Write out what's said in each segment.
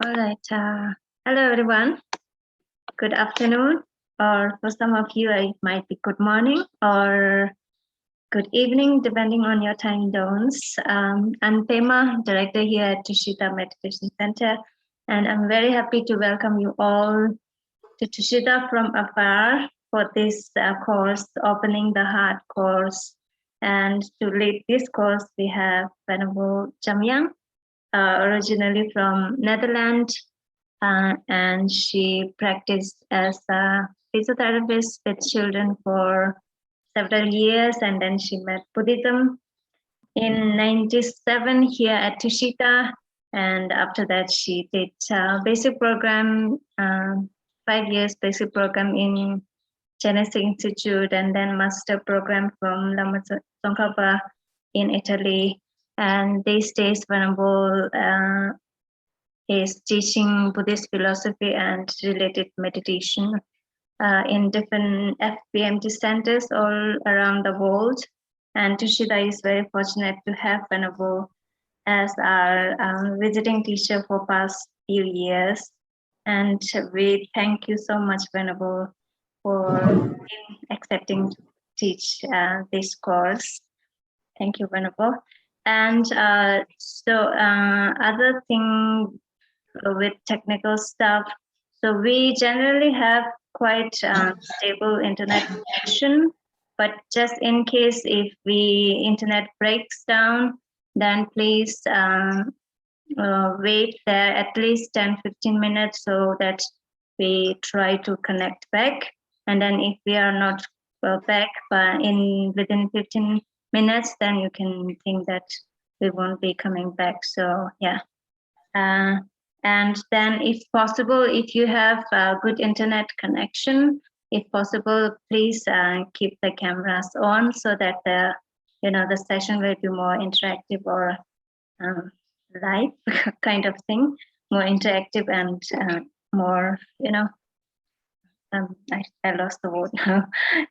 All right. Hello, everyone. Good afternoon, or for some of you, it might be good morning or good evening, depending on your time zones. I'm Pema, director here at Tushita Meditation Center, and I'm very happy to welcome you all to Tushita from afar for this course, Opening the Heart course. And to lead this course, we have Venerable Jamyang, originally from Netherlands, and she practiced as a physiotherapist with children for several years, and then she met Buddhism in '97 here at Tushita, and after that she did basic program, 5 years basic program in Chinese Institute, and then master program from Lama Tsongkhapa in Italy. And these days, Venerable is teaching Buddhist philosophy and related meditation in different FPMT centers all around the world. And Tushita is very fortunate to have Venerable as our visiting teacher for past few years. And we thank you so much, Venerable, for accepting to teach this course. Thank you, Venerable. And other thing with technical stuff, so we generally have quite stable internet connection, but just in case if the internet breaks down, then please wait there at least 10-15 minutes so that we try to connect back. And then if we are not back within 15 minutes, then you can think that we won't be coming back. So yeah. And then if possible, if you have a good internet connection, if possible, please keep the cameras on so that the session will be more interactive or live kind of thing, more interactive and more, I lost the word now.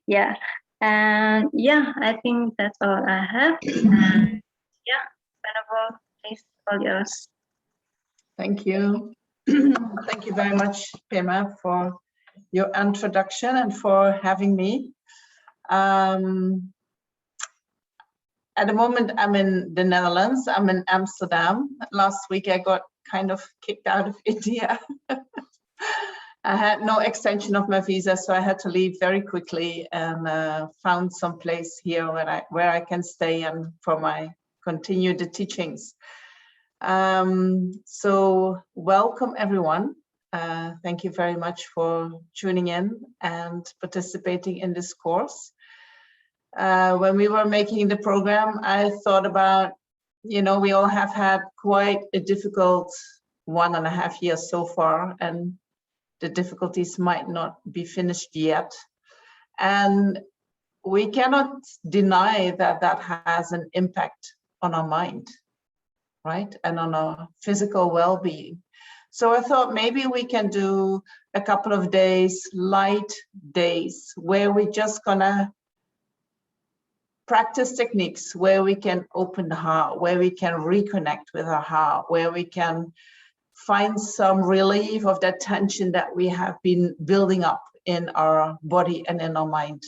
Yeah. And yeah, I think that's all I have. And yeah, Venerable, please, all yours. Thank you. Thank you very much, Pema, for your introduction and for having me. At the moment, I'm in the Netherlands. I'm in Amsterdam. Last week, I got kind of kicked out of India. I had no extension of my visa, so I had to leave very quickly and found some place here where I can stay and for my continued teachings. So welcome everyone. Thank you very much for tuning in and participating in this course. When we were making the program, I thought about, we all have had quite a difficult 1.5 years so far, and the difficulties might not be finished yet. And we cannot deny that that has an impact on our mind, right? And on our physical well-being. So I thought maybe we can do a couple of days, light days, where we're just gonna practice techniques where we can open the heart, where we can reconnect with our heart, where we can find some relief of that tension that we have been building up in our body and in our mind.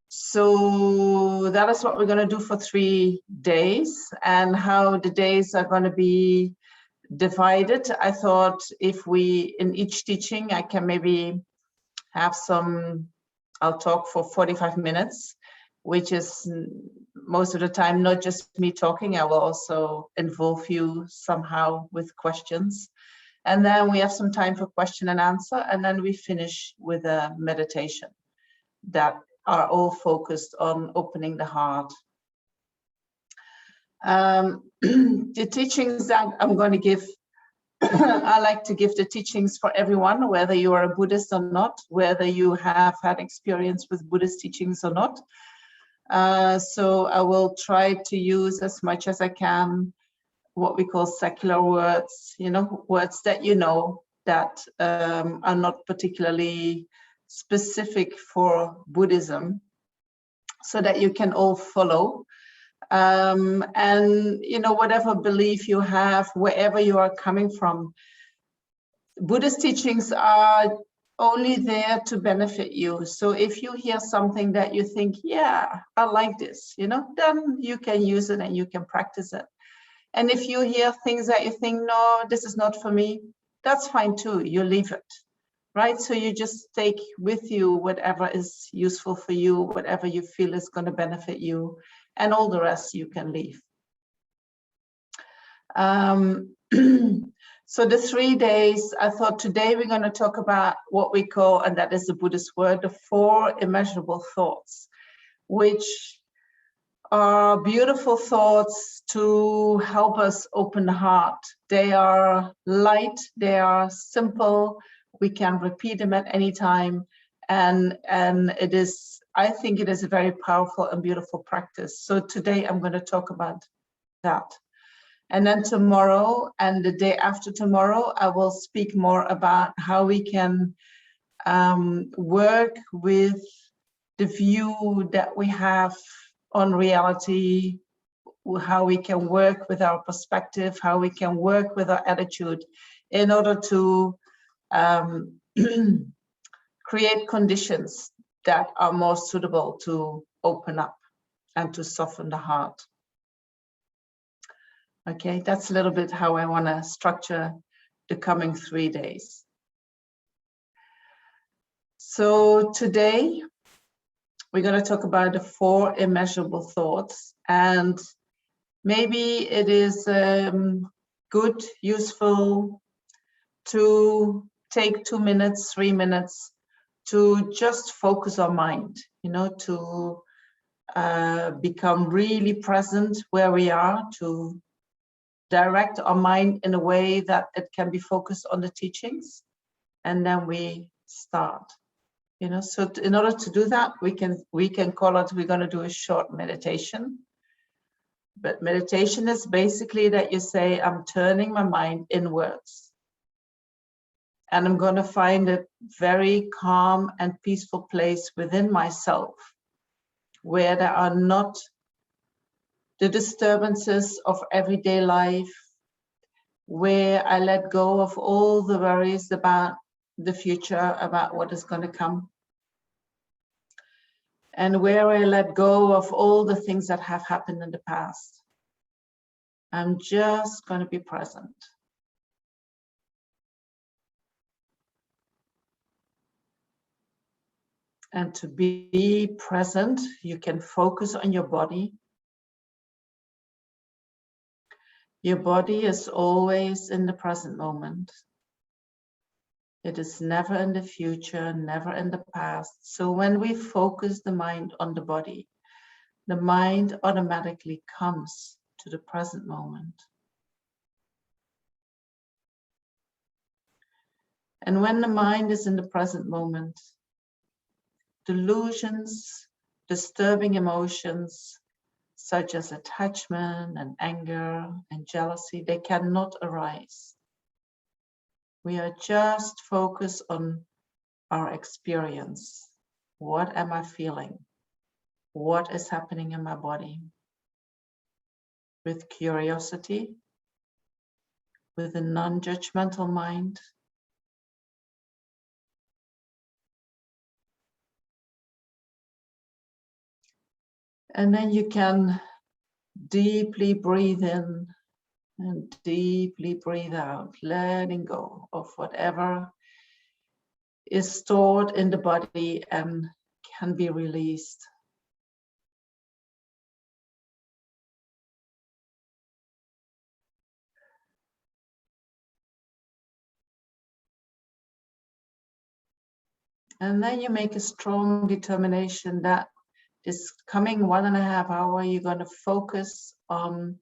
So that is what we're going to do for 3 days, and how the days are going to be divided. I thought if we, in each teaching, I can maybe have I'll talk for 45 minutes, which is most of the time not just me talking. I will also involve you somehow with questions. And then we have some time for question and answer, and then we finish with a meditation that are all focused on opening the heart. The teachings that I'm going to give, I like to give the teachings for everyone, whether you are a Buddhist or not, whether you have had experience with Buddhist teachings or not. So I will try to use as much as I can what we call secular words, words that that are not particularly specific for Buddhism, so that you can all follow. And you know, whatever belief you have, wherever you are coming from, Buddhist teachings are only there to benefit you. So if you hear something that you think, yeah, I like this, you know, then you can use it and you can practice it. And if you hear things that you think, no, this is not for me, that's fine too. You leave it, right? So you just take with you whatever is useful for you, whatever you feel is going to benefit you, and all the rest you can leave. So the 3 days, I thought today we're going to talk about what we call, and that is the Buddhist word, the 4 immeasurable thoughts, which are beautiful thoughts to help us open the heart. They are light, they are simple, we can repeat them at any time, and it is, I think it is a very powerful and beautiful practice. So today I'm going to talk about that. And then tomorrow and the day after tomorrow, I will speak more about how we can work with the view that we have on reality, how we can work with our perspective, how we can work with our attitude in order to create conditions that are more suitable to open up and to soften the heart. Okay, that's a little bit how I want to structure the coming 3 days. So today we're going to talk about the 4 immeasurable thoughts, and maybe it is good, useful to take 2 minutes, 3 minutes to just focus our mind, you know, to become really present where we are, to direct our mind in a way that it can be focused on the teachings, and then we start, you know. So in order to do that, we can call it, we're going to do a short meditation. But meditation is basically that you say, I'm turning my mind inwards, and I'm going to find a very calm and peaceful place within myself where there are not the disturbances of everyday life, where I let go of all the worries about the future, about what is going to come, and where I let go of all the things that have happened in the past. I'm just going to be present. And to be present, you can focus on your body. Your body is always in the present moment. It is never in the future, never in the past. So when we focus the mind on the body, the mind automatically comes to the present moment. And when the mind is in the present moment, delusions, disturbing emotions, such as attachment and anger and jealousy, they cannot arise. We are just focused on our experience. What am I feeling? What is happening in my body? With curiosity, with a non-judgmental mind. And then you can deeply breathe in and deeply breathe out, letting go of whatever is stored in the body and can be released. And then you make a strong determination that this coming 1.5 hours, you're going to focus on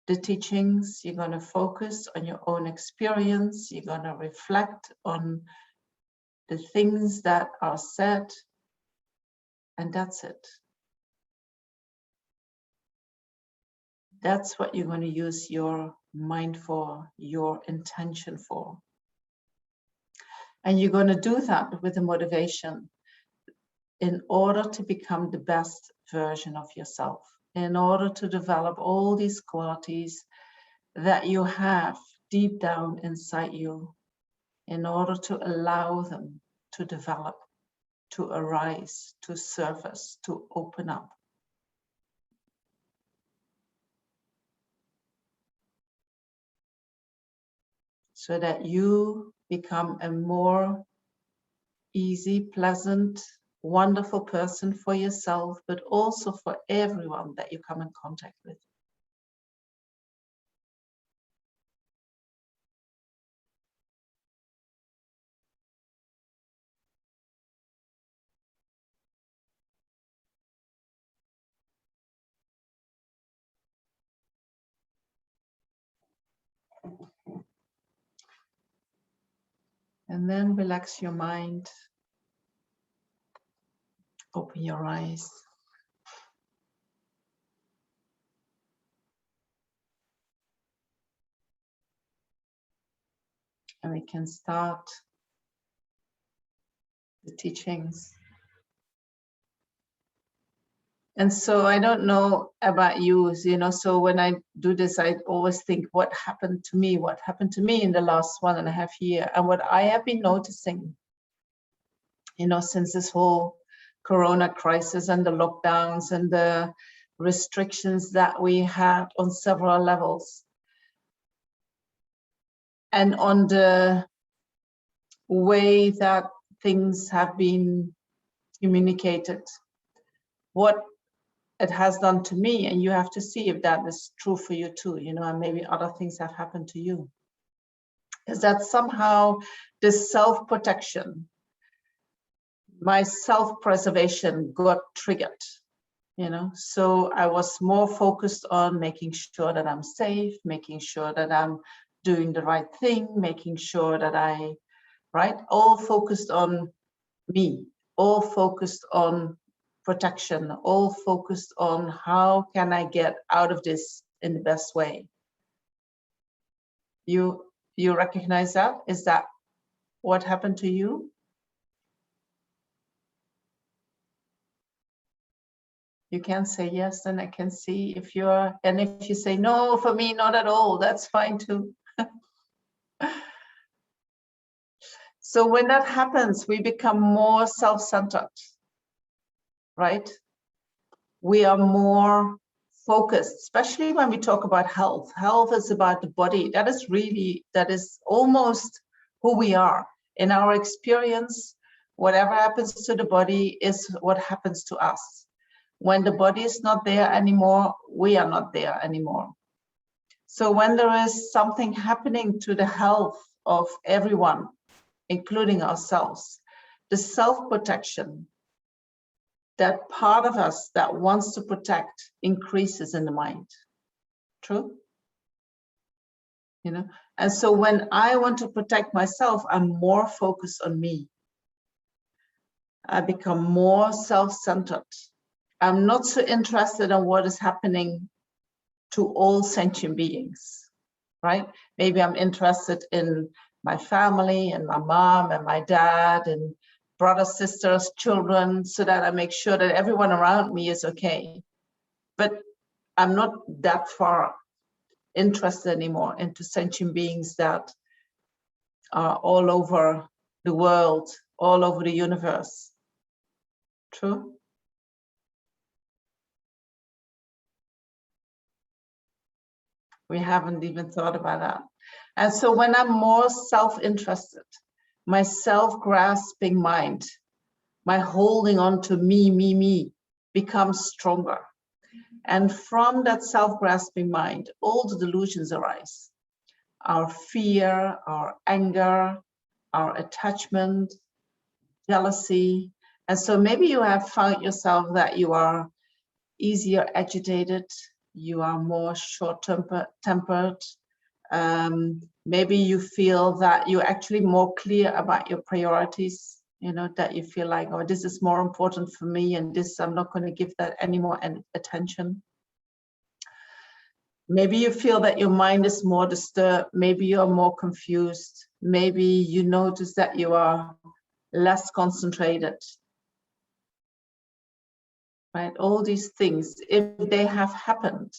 the teachings, you're going to focus on your own experience, you're going to reflect on the things that are said, and that's it. That's what you're going to use your mind for, your intention for. And you're going to do that with a motivation in order to become the best version of yourself, in order to develop all these qualities that you have deep down inside you, in order to allow them to develop, to arise, to surface, to open up. So that you become a more easy, pleasant, wonderful person for yourself, but also for everyone that you come in contact with. And then relax your mind, open your eyes. And we can start the teachings. And so I don't know about you, so when I do this, I always think, what happened to me? What happened to me in the last 1.5 years? And what I have been noticing, since this whole Corona crisis and the lockdowns and the restrictions that we had on several levels, and on the way that things have been communicated, what it has done to me, and you have to see if that is true for you too, and maybe other things have happened to you, is that somehow this self-protection, my self-preservation got triggered, so I was more focused on making sure that I'm safe, making sure that I'm doing the right thing, making sure that all focused on me, all focused on protection, all focused on how can I get out of this in the best way. You recognize that? Is that what happened to you? You can say yes, then I can see if and if you say no, for me, not at all, that's fine too. So when that happens, we become more self-centered, right? We are more focused, especially when we talk about health. Health is about the body. That is almost who we are. In our experience, whatever happens to the body is what happens to us. When the body is not there anymore, we are not there anymore. So when there is something happening to the health of everyone, including ourselves, the self-protection, that part of us that wants to protect increases in the mind. True? And so when I want to protect myself, I'm more focused on me. I become more self-centered. I'm not so interested in what is happening to all sentient beings, right? Maybe I'm interested in my family and my mom and my dad and brothers, sisters, children, so that I make sure that everyone around me is okay. But I'm not that far interested anymore into sentient beings that are all over the world, all over the universe. True? We haven't even thought about that. And so when I'm more self-interested, my self-grasping mind, my holding on to me becomes stronger. And from that self-grasping mind, all the delusions arise. Our fear, our anger, our attachment, jealousy. And so maybe you have found yourself that you are easier agitated, you are more short-tempered. Maybe you feel that you're actually more clear about your priorities, that you feel like, oh, this is more important for me, and this, I'm not going to give that any more attention. Maybe you feel that your mind is more disturbed. Maybe you're more confused. Maybe you notice that you are less concentrated. right? All these things, if they have happened,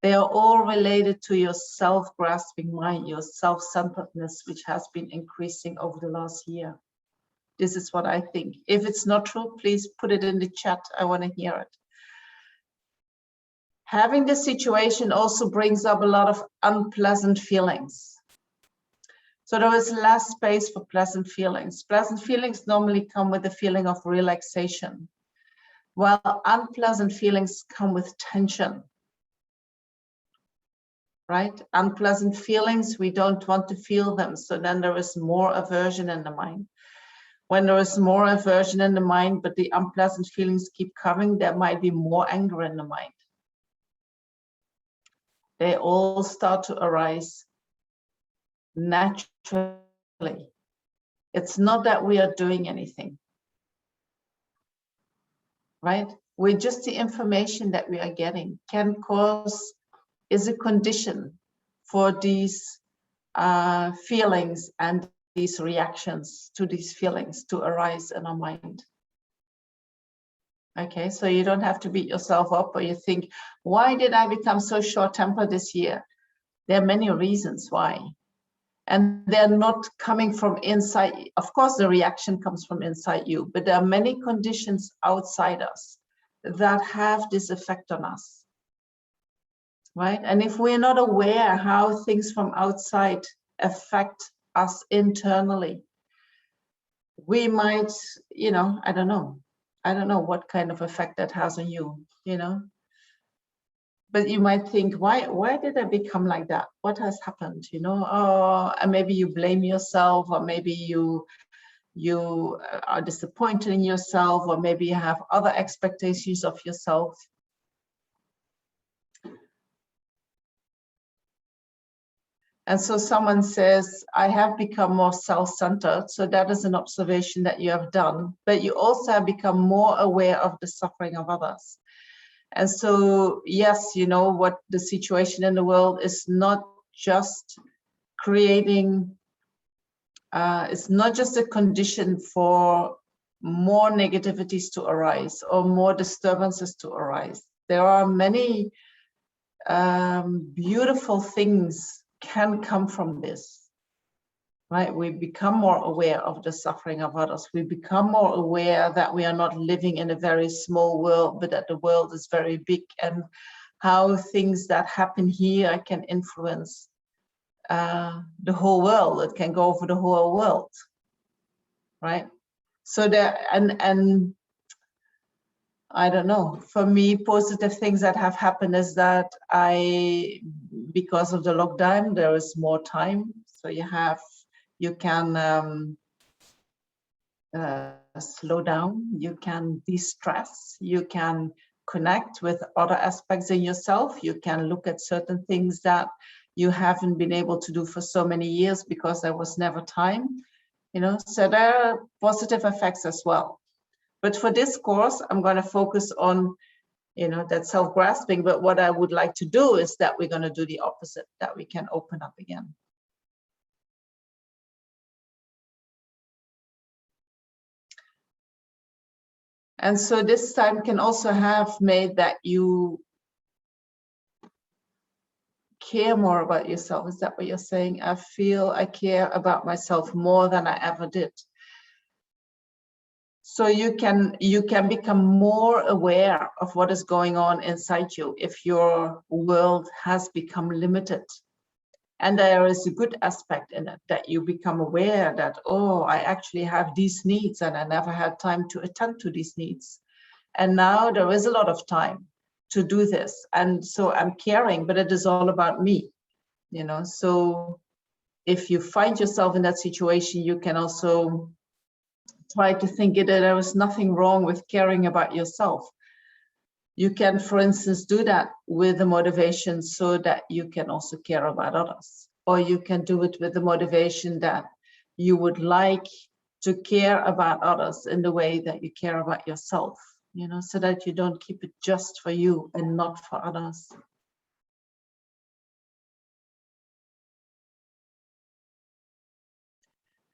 they are all related to your self-grasping mind, your self-centeredness, which has been increasing over the last year. This is what I think. If it's not true, please put it in the chat. I want to hear it. Having this situation also brings up a lot of unpleasant feelings. So there is less space for pleasant feelings. Pleasant feelings normally come with a feeling of relaxation, while unpleasant feelings come with tension. Right? Unpleasant feelings, we don't want to feel them. So then there is more aversion in the mind. When there is more aversion in the mind, but the unpleasant feelings keep coming, there might be more anger in the mind. They all start to arise naturally. It's not that we are doing anything, right? We're just the information that we are getting can cause, is a condition for these feelings and these reactions to these feelings to arise in our mind. Okay, so you don't have to beat yourself up or you think, why did I become so short-tempered this year? There are many reasons why. And they're not coming from inside. Of course, the reaction comes from inside you, but there are many conditions outside us that have this effect on us, right? And if we're not aware how things from outside affect us internally, we might, you know, I don't know what kind of effect that has on you, you know. But you might think, why did I become like that? What has happened? You know, and maybe you blame yourself, or maybe you are disappointed in yourself, or maybe you have other expectations of yourself. And so someone says, I have become more self-centered. So that is an observation that you have done, but you also have become more aware of the suffering of others. And so, yes, you know what the situation in the world is not just creating, it's not just a condition for more negativities to arise or more disturbances to arise. There are many beautiful things can come from this. Right? We become more aware of the suffering of others. We become more aware that we are not living in a very small world, but that the world is very big, and how things that happen here can influence the whole world. It can go over the whole world, right? So that, and I don't know, for me, positive things that have happened is that because of the lockdown, there is more time. So you can slow down, you can de-stress, you can connect with other aspects in yourself, you can look at certain things that you haven't been able to do for so many years because there was never time, you know, so there are positive effects as well. But for this course, I'm going to focus on, you know, that self-grasping, but what I would like to do is that we're going to do the opposite, that we can open up again. And so this time can also have made that you care more about yourself. Is that what you're saying? I feel I care about myself more than I ever did. So you can become more aware of what is going on inside you if your world has become limited. And there is a good aspect in it, that you become aware that, oh, I actually have these needs and I never had time to attend to these needs. And now there is a lot of time to do this. And so I'm caring, but it is all about me, you know. So if you find yourself in that situation, you can also try to think that there is nothing wrong with caring about yourself. You can, for instance, do that with the motivation so that you can also care about others. Or you can do it with the motivation that you would like to care about others in the way that you care about yourself, you know, so that you don't keep it just for you and not for others.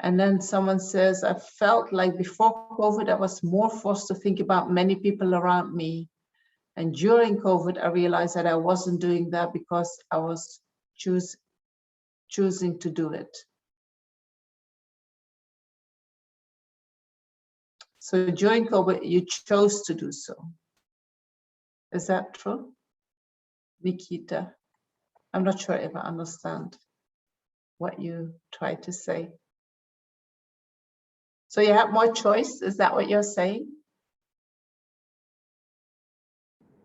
And then someone says, I felt like before COVID, I was more forced to think about many people around me And during COVID, I realized that I wasn't doing that because I was choosing to do it. So during COVID, you chose to do so. Is that true, Nikita? I'm not sure if I understand what you try to say. So you have more choice, is that what you're saying?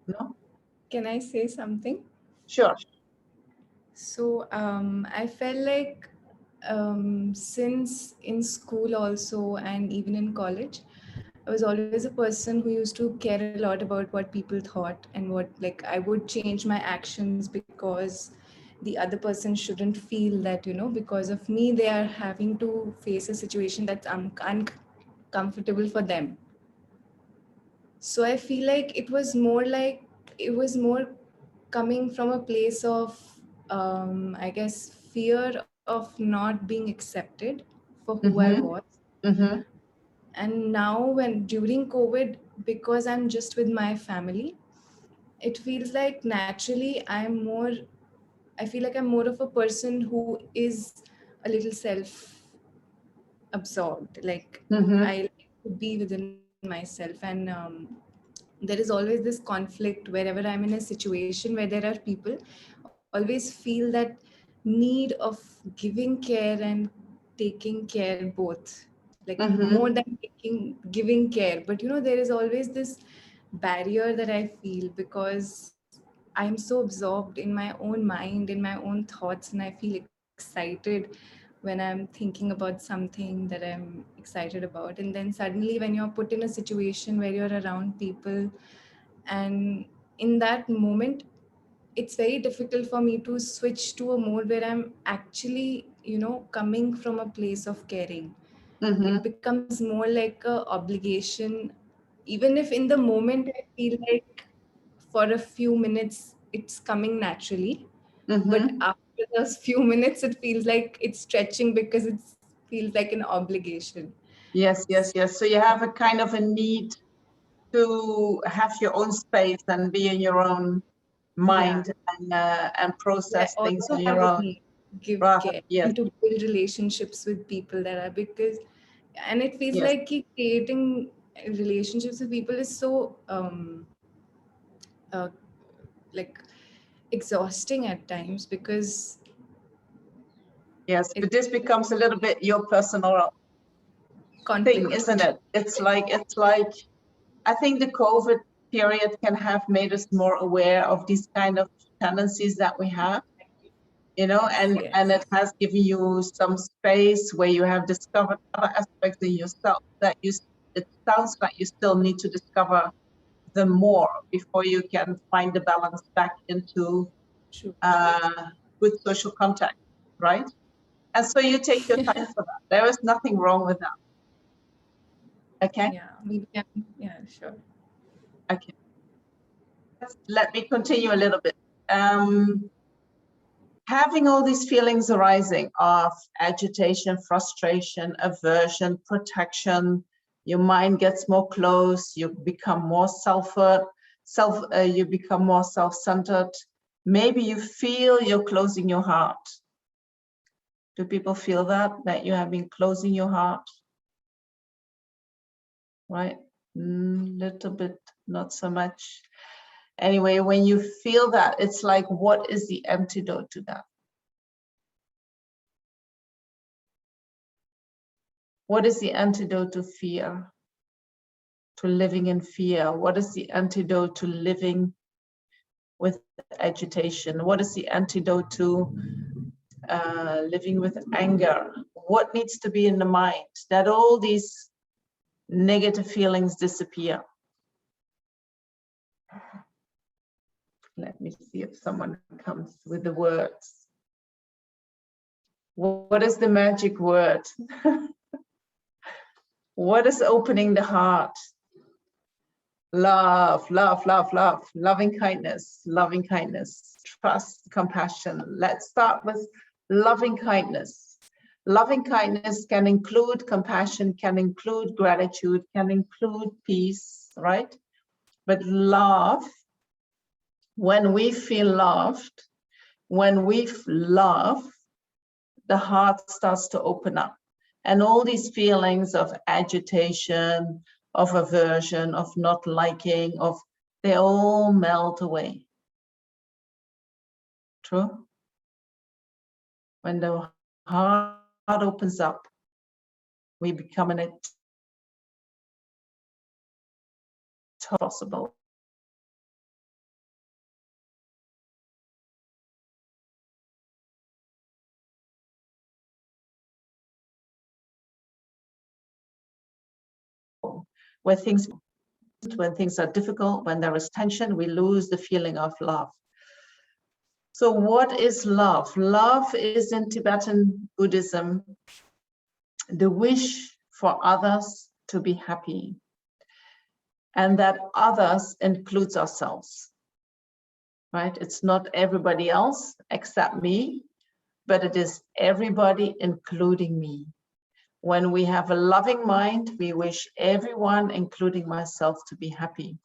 No? Can I say something? Sure. So I felt like since in school also and even in college, I was always a person who used to care a lot about what people thought and what, like, I would change my actions because the other person shouldn't feel that, you know, because of me, they are having to face a situation that's uncomfortable for them. So I feel like it was more coming from a place of, I guess, fear of not being accepted for who I Mm-hmm. was. Mm-hmm. And now, when during COVID, because I'm just with my family, it feels like naturally I feel like I'm more of a person who is a little self absorbed. Like, Mm-hmm. I like to be within myself. And there is always this conflict wherever I'm in a situation where there are people always feel that need of giving care and taking care both, like Mm-hmm. more than giving care. But you know, there is always this barrier that I feel because I'm so absorbed in my own mind, in my own thoughts, and I feel excited when I'm thinking about something that I'm excited about. And then suddenly, when you're put in a situation where you're around people, and in that moment, it's very difficult for me to switch to a mode where I'm actually, you know, coming from a place of caring. Mm-hmm. It becomes more like a obligation, even if in the moment I feel like for a few minutes it's coming naturally, but Mm-hmm. after those few minutes it feels like it's stretching because it feels like an obligation. Yes, yes, yes. So you have a kind of a need to have your own space and be in your own Yeah, mind and I process things also on have your a own. need to give Right. care Yes, and to build relationships with people that are, because, and it feels yes, like creating relationships with people is so uh, like exhausting at times because yes. it's But this becomes a little bit your personal thing, conflict. isn't it? It's like I think the COVID period can have made us more aware of these kind of tendencies that we have, you know, Yes, and yes. it has given you some space where you have discovered other aspects in yourself that it sounds like you still need to discover them more before you can find the balance back into True. good social contact, right? And so you take your time for that. There is nothing wrong with that. Okay. Yeah, maybe yeah, sure. Okay. Let me continue a little bit. Having all these feelings arising of agitation, frustration, aversion, protection, your mind gets more closed, you become more you become more self-centered. Maybe you feel you're closing your heart. Do people feel that you have been closing your heart? Right? Little bit, not so much. Anyway, when you feel that, it's like, what is the antidote to that? What is the antidote to fear? To living in fear? What is the antidote to living with agitation? What is the antidote to living with anger? What needs to be in the mind that all these negative feelings disappear? Let me see if someone comes with the words. What is the magic word? What is opening the heart? Love, love, love, love, loving kindness, trust, compassion. Let's start with loving kindness. Loving kindness can include compassion, can include gratitude, can include peace, right? But love when we feel loved, when we love, the heart starts to open up. And all these feelings of agitation, of aversion, of not liking, they all melt away. True? When the heart opens up, we become an possible. When things are difficult, when there is tension, we lose the feeling of love. So what is love? Love is, in Tibetan Buddhism, the wish for others to be happy. And that others includes ourselves, right? It's not everybody else except me, but it is everybody including me. When we have a loving mind, we wish everyone, including myself, to be happy.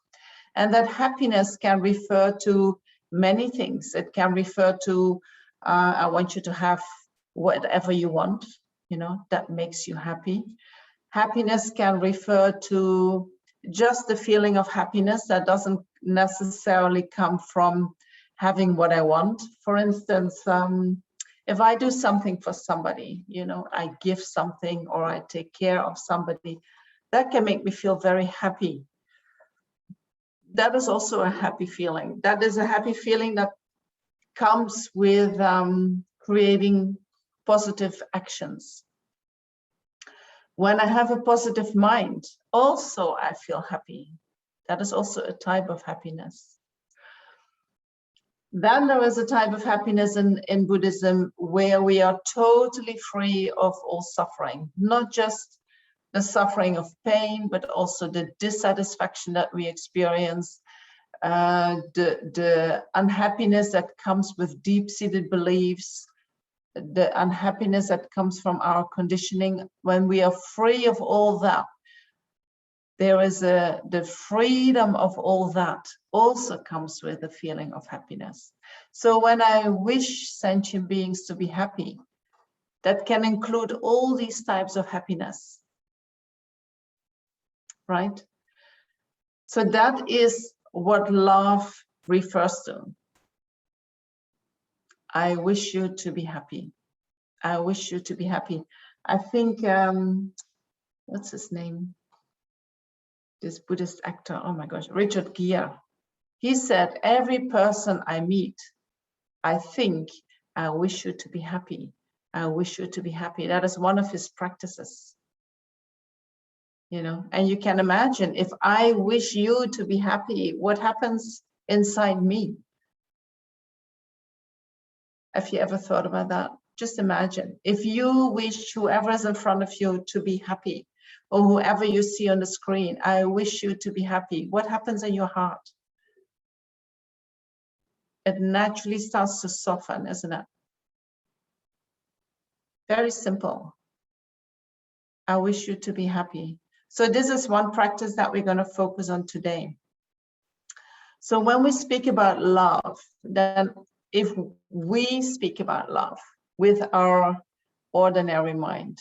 And that happiness can refer to many things. It can refer to, I want you to have whatever you want, that makes you happy. Happiness can refer to just the feeling of happiness that doesn't necessarily come from having what I want. For instance, if I do something for somebody, I give something or I take care of somebody, that can make me feel very happy. That is also a happy feeling. That is a happy feeling that comes with creating positive actions. When I have a positive mind, also I feel happy. That is also a type of happiness. Then there is a type of happiness in Buddhism where we are totally free of all suffering, not just the suffering of pain, but also the dissatisfaction that we experience, the unhappiness that comes with deep-seated beliefs, the unhappiness that comes from our conditioning. When we are free of all that, there is the freedom of all that also comes with a feeling of happiness. So when I wish sentient beings to be happy, that can include all these types of happiness, right? So that is what love refers to. I wish you to be happy. I wish you to be happy. I think, what's his name? This Buddhist actor, oh my gosh, Richard Gere. He said, every person I meet, I think, I wish you to be happy. I wish you to be happy. That is one of his practices. And you can imagine, if I wish you to be happy, what happens inside me? Have you ever thought about that? Just imagine, if you wish whoever is in front of you to be happy, or whoever you see on the screen, I wish you to be happy. What happens in your heart? It naturally starts to soften, isn't it? Very simple. I wish you to be happy. So this is one practice that we're going to focus on today. So when we speak about love, then if we speak about love with our ordinary mind,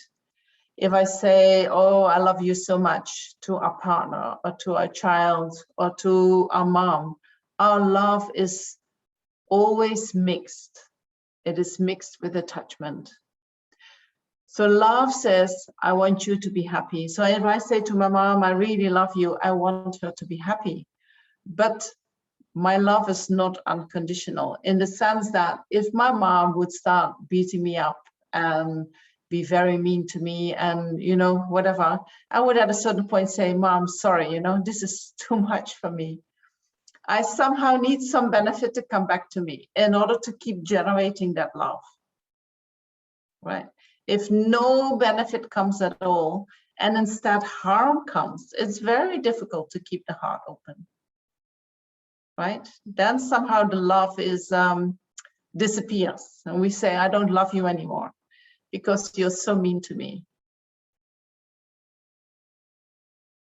if I say, oh, I love you so much to our partner or to our child or to our mom, our love is always mixed. It is mixed with attachment. So love says, I want you to be happy. So if I say to my mom, I really love you, I want her to be happy. But my love is not unconditional, in the sense that if my mom would start beating me up and be very mean to me and, whatever, I would at a certain point say, Mom, sorry, this is too much for me. I somehow need some benefit to come back to me in order to keep generating that love, right? If no benefit comes at all, and instead harm comes, it's very difficult to keep the heart open, right? Then somehow the love is disappears, and we say, I don't love you anymore because you're so mean to me,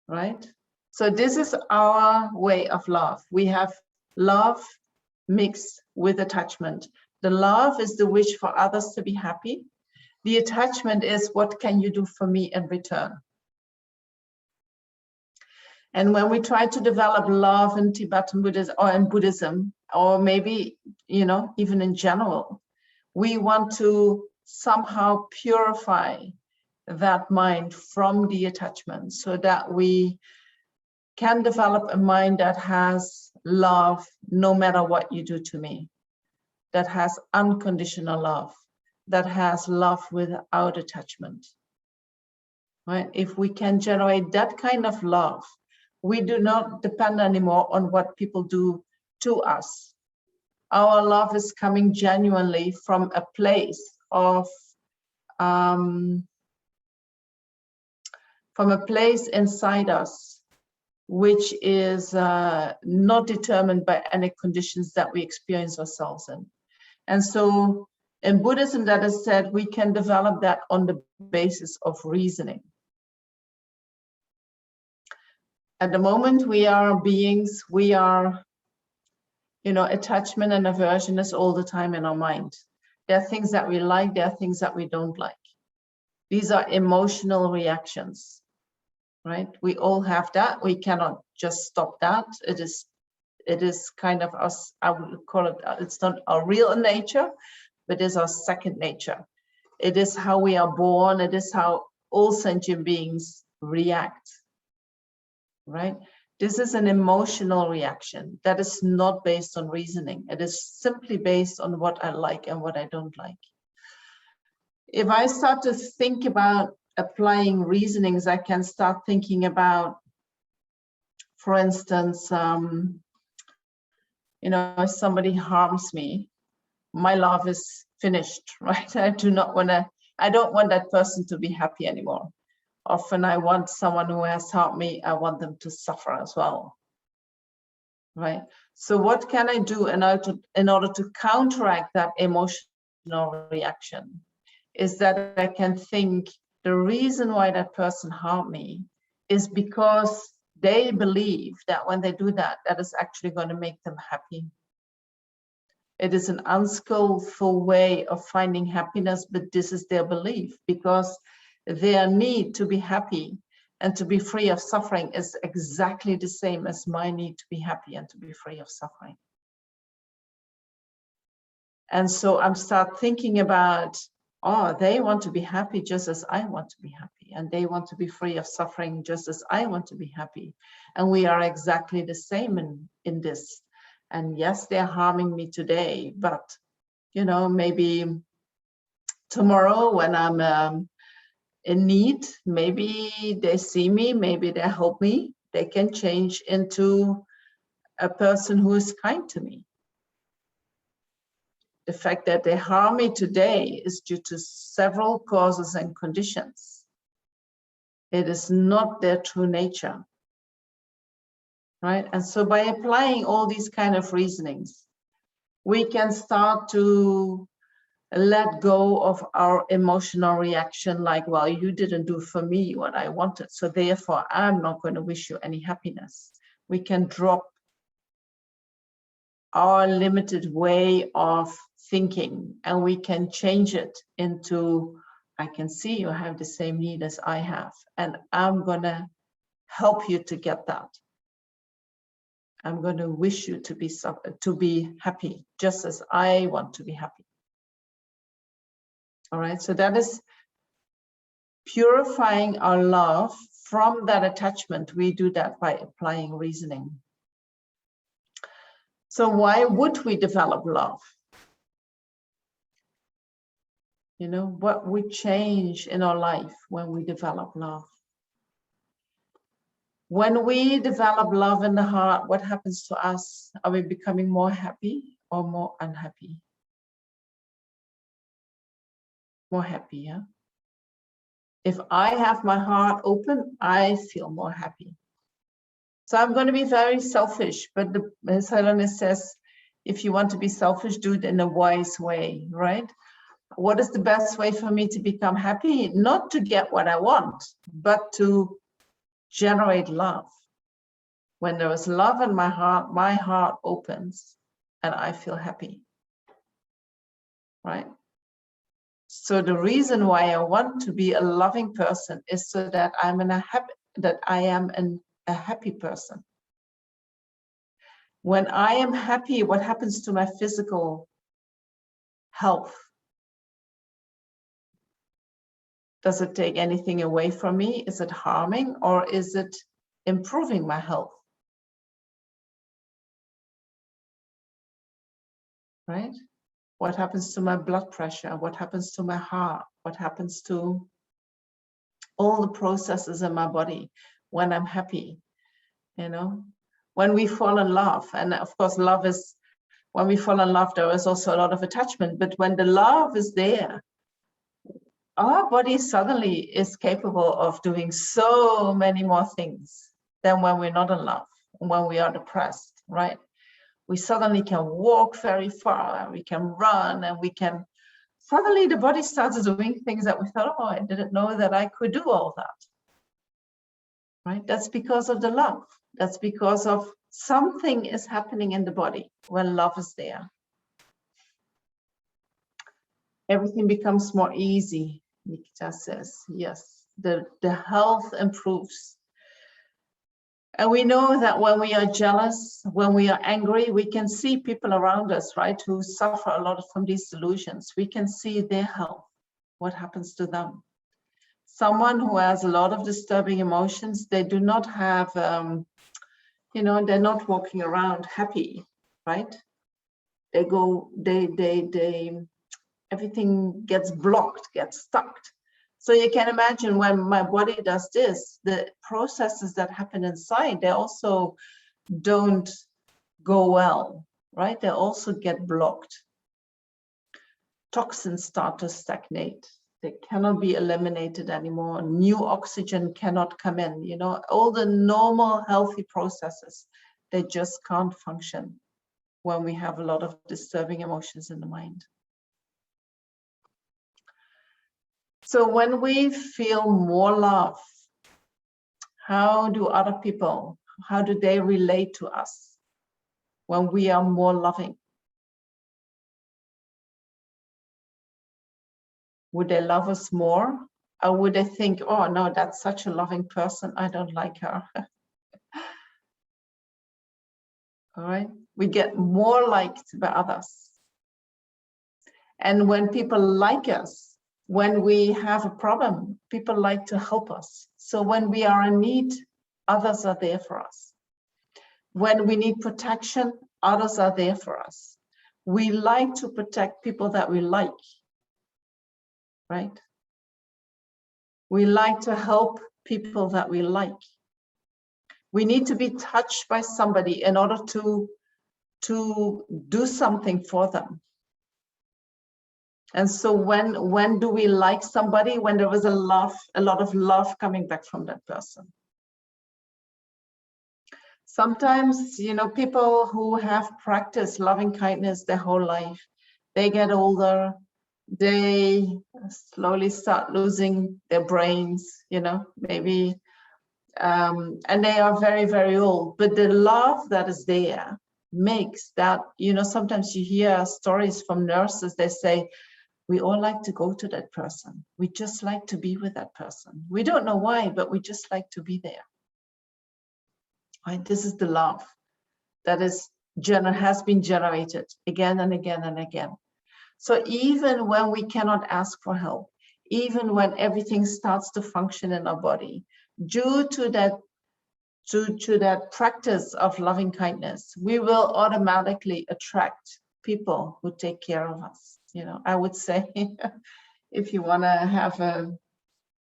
right? So this is our way of love. We have love mixed with attachment. The love is the wish for others to be happy. The attachment is, what can you do for me in return? And when we try to develop love in Tibetan Buddhism or in Buddhism, or maybe, even in general, we want to somehow purify that mind from the attachment so that we can develop a mind that has love no matter what you do to me, that has unconditional love, that has love without attachment. Right? If we can generate that kind of love, we do not depend anymore on what people do to us. Our love is coming genuinely from a place of from a place inside us, which is not determined by any conditions that we experience ourselves in. And so in Buddhism, that is said, we can develop that on the basis of reasoning. At the moment, we are beings, we are, attachment and aversion is all the time in our mind. There are things that we like, there are things that we don't like. These are emotional reactions, right? We all have that. We cannot just stop that. It is kind of us, I would call it, it's not our real nature, but it's our second nature. It is how we are born. It is how all sentient beings react, right? This is an emotional reaction that is not based on reasoning. It is simply based on what I like and what I don't like. If I start to think about applying reasonings, I can start thinking about, for instance, if somebody harms me, my love is finished, right? I don't want that person to be happy anymore. Often I want someone who has harmed me, I want them to suffer as well, right? So what can I do in order to counteract that emotional reaction? Is that I can think the reason why that person harmed me is because they believe that when they do that, that is actually going to make them happy. It is an unskillful way of finding happiness, but this is their belief, because their need to be happy and to be free of suffering is exactly the same as my need to be happy and to be free of suffering. And so I'm start thinking about, they want to be happy just as I want to be happy, and they want to be free of suffering just as I want to be happy. And we are exactly the same in this. And yes, they're harming me today, but maybe tomorrow when I'm in need, maybe they see me, maybe they help me, they can change into a person who is kind to me. The fact that they harm me today is due to several causes and conditions. It is not their true nature, right? And so by applying all these kind of reasonings, we can start to let go of our emotional reaction, like, well, you didn't do for me what I wanted, so therefore I'm not going to wish you any happiness. We can drop our limited way of thinking and we can change it into, I can see you have the same need as I have, and I'm going to help you to get that. I'm going to wish you to be happy just as I want to be happy. All right, so that is purifying our love from that attachment. We do that by applying reasoning. So why would we develop love? What would change in our life when we develop love? When we develop love in the heart, what happens to us? Are we becoming more happy or more unhappy? More happy, yeah? If I have my heart open, I feel more happy. So I'm going to be very selfish, but as Helena says, if you want to be selfish, do it in a wise way, right? What is the best way for me to become happy? Not to get what I want, but to generate love. When there is love in my heart opens, and I feel happy, right? So the reason why I want to be a loving person is so that I am a happy person. When I am happy, what happens to my physical health? Does it take anything away from me? Is it harming, or is it improving my health? Right? What happens to my blood pressure? What happens to my heart? What happens to all the processes in my body when I'm happy? You know, when we fall in love, and of course, love is, when we fall in love, there is also a lot of attachment, but when the love is there, our body suddenly is capable of doing so many more things than when we're not in love, when we are depressed, right? We suddenly can walk very far, and we can run, and we can, suddenly the body starts doing things that we thought, oh, I didn't know that I could do all that, right? That's because of the love. That's because of something is happening in the body when love is there. Everything becomes more easy, Nikita says. Yes, the health improves. And we know that when we are jealous, when we are angry, we can see people around us, right, who suffer a lot from these delusions. We can see their health, what happens to them. Someone who has a lot of disturbing emotions, they do not have, you know, they're not walking around happy, right? Everything gets blocked, gets stuck. So you can imagine when my body does this, the processes that happen inside, they also don't go well, right? They also get blocked. Toxins start to stagnate. They cannot be eliminated anymore. New oxygen cannot come in. You know, all the normal healthy processes, they just can't function when we have a lot of disturbing emotions in the mind. So when we feel more love, how do other people, how do they relate to us when we are more loving? Would they love us more? Or would they think, oh no, that's such a loving person, I don't like her? All right, we get more liked by others. And when people like us, when we have a problem, people like to help us. So when we are in need, others are there for us. When we need protection, others are there for us. We like to protect people that we like, right? We like to help people that we like. We need to be touched by somebody in order to do something for them. And so when do we like somebody? When there was a lot of love coming back from that person. Sometimes, you know, people who have practiced loving kindness their whole life, they get older, they slowly start losing their brains, you know, maybe, and they are very, very old. But the love that is there makes that, you know, sometimes you hear stories from nurses, they say, we all like to go to that person. We just like to be with that person. We don't know why, but we just like to be there. Right? This is the love that has been generated again and again and again. So even when we cannot ask for help, even when everything starts to function in our body, due to that practice of loving kindness, we will automatically attract people who take care of us. You know, I would say, if you want to have a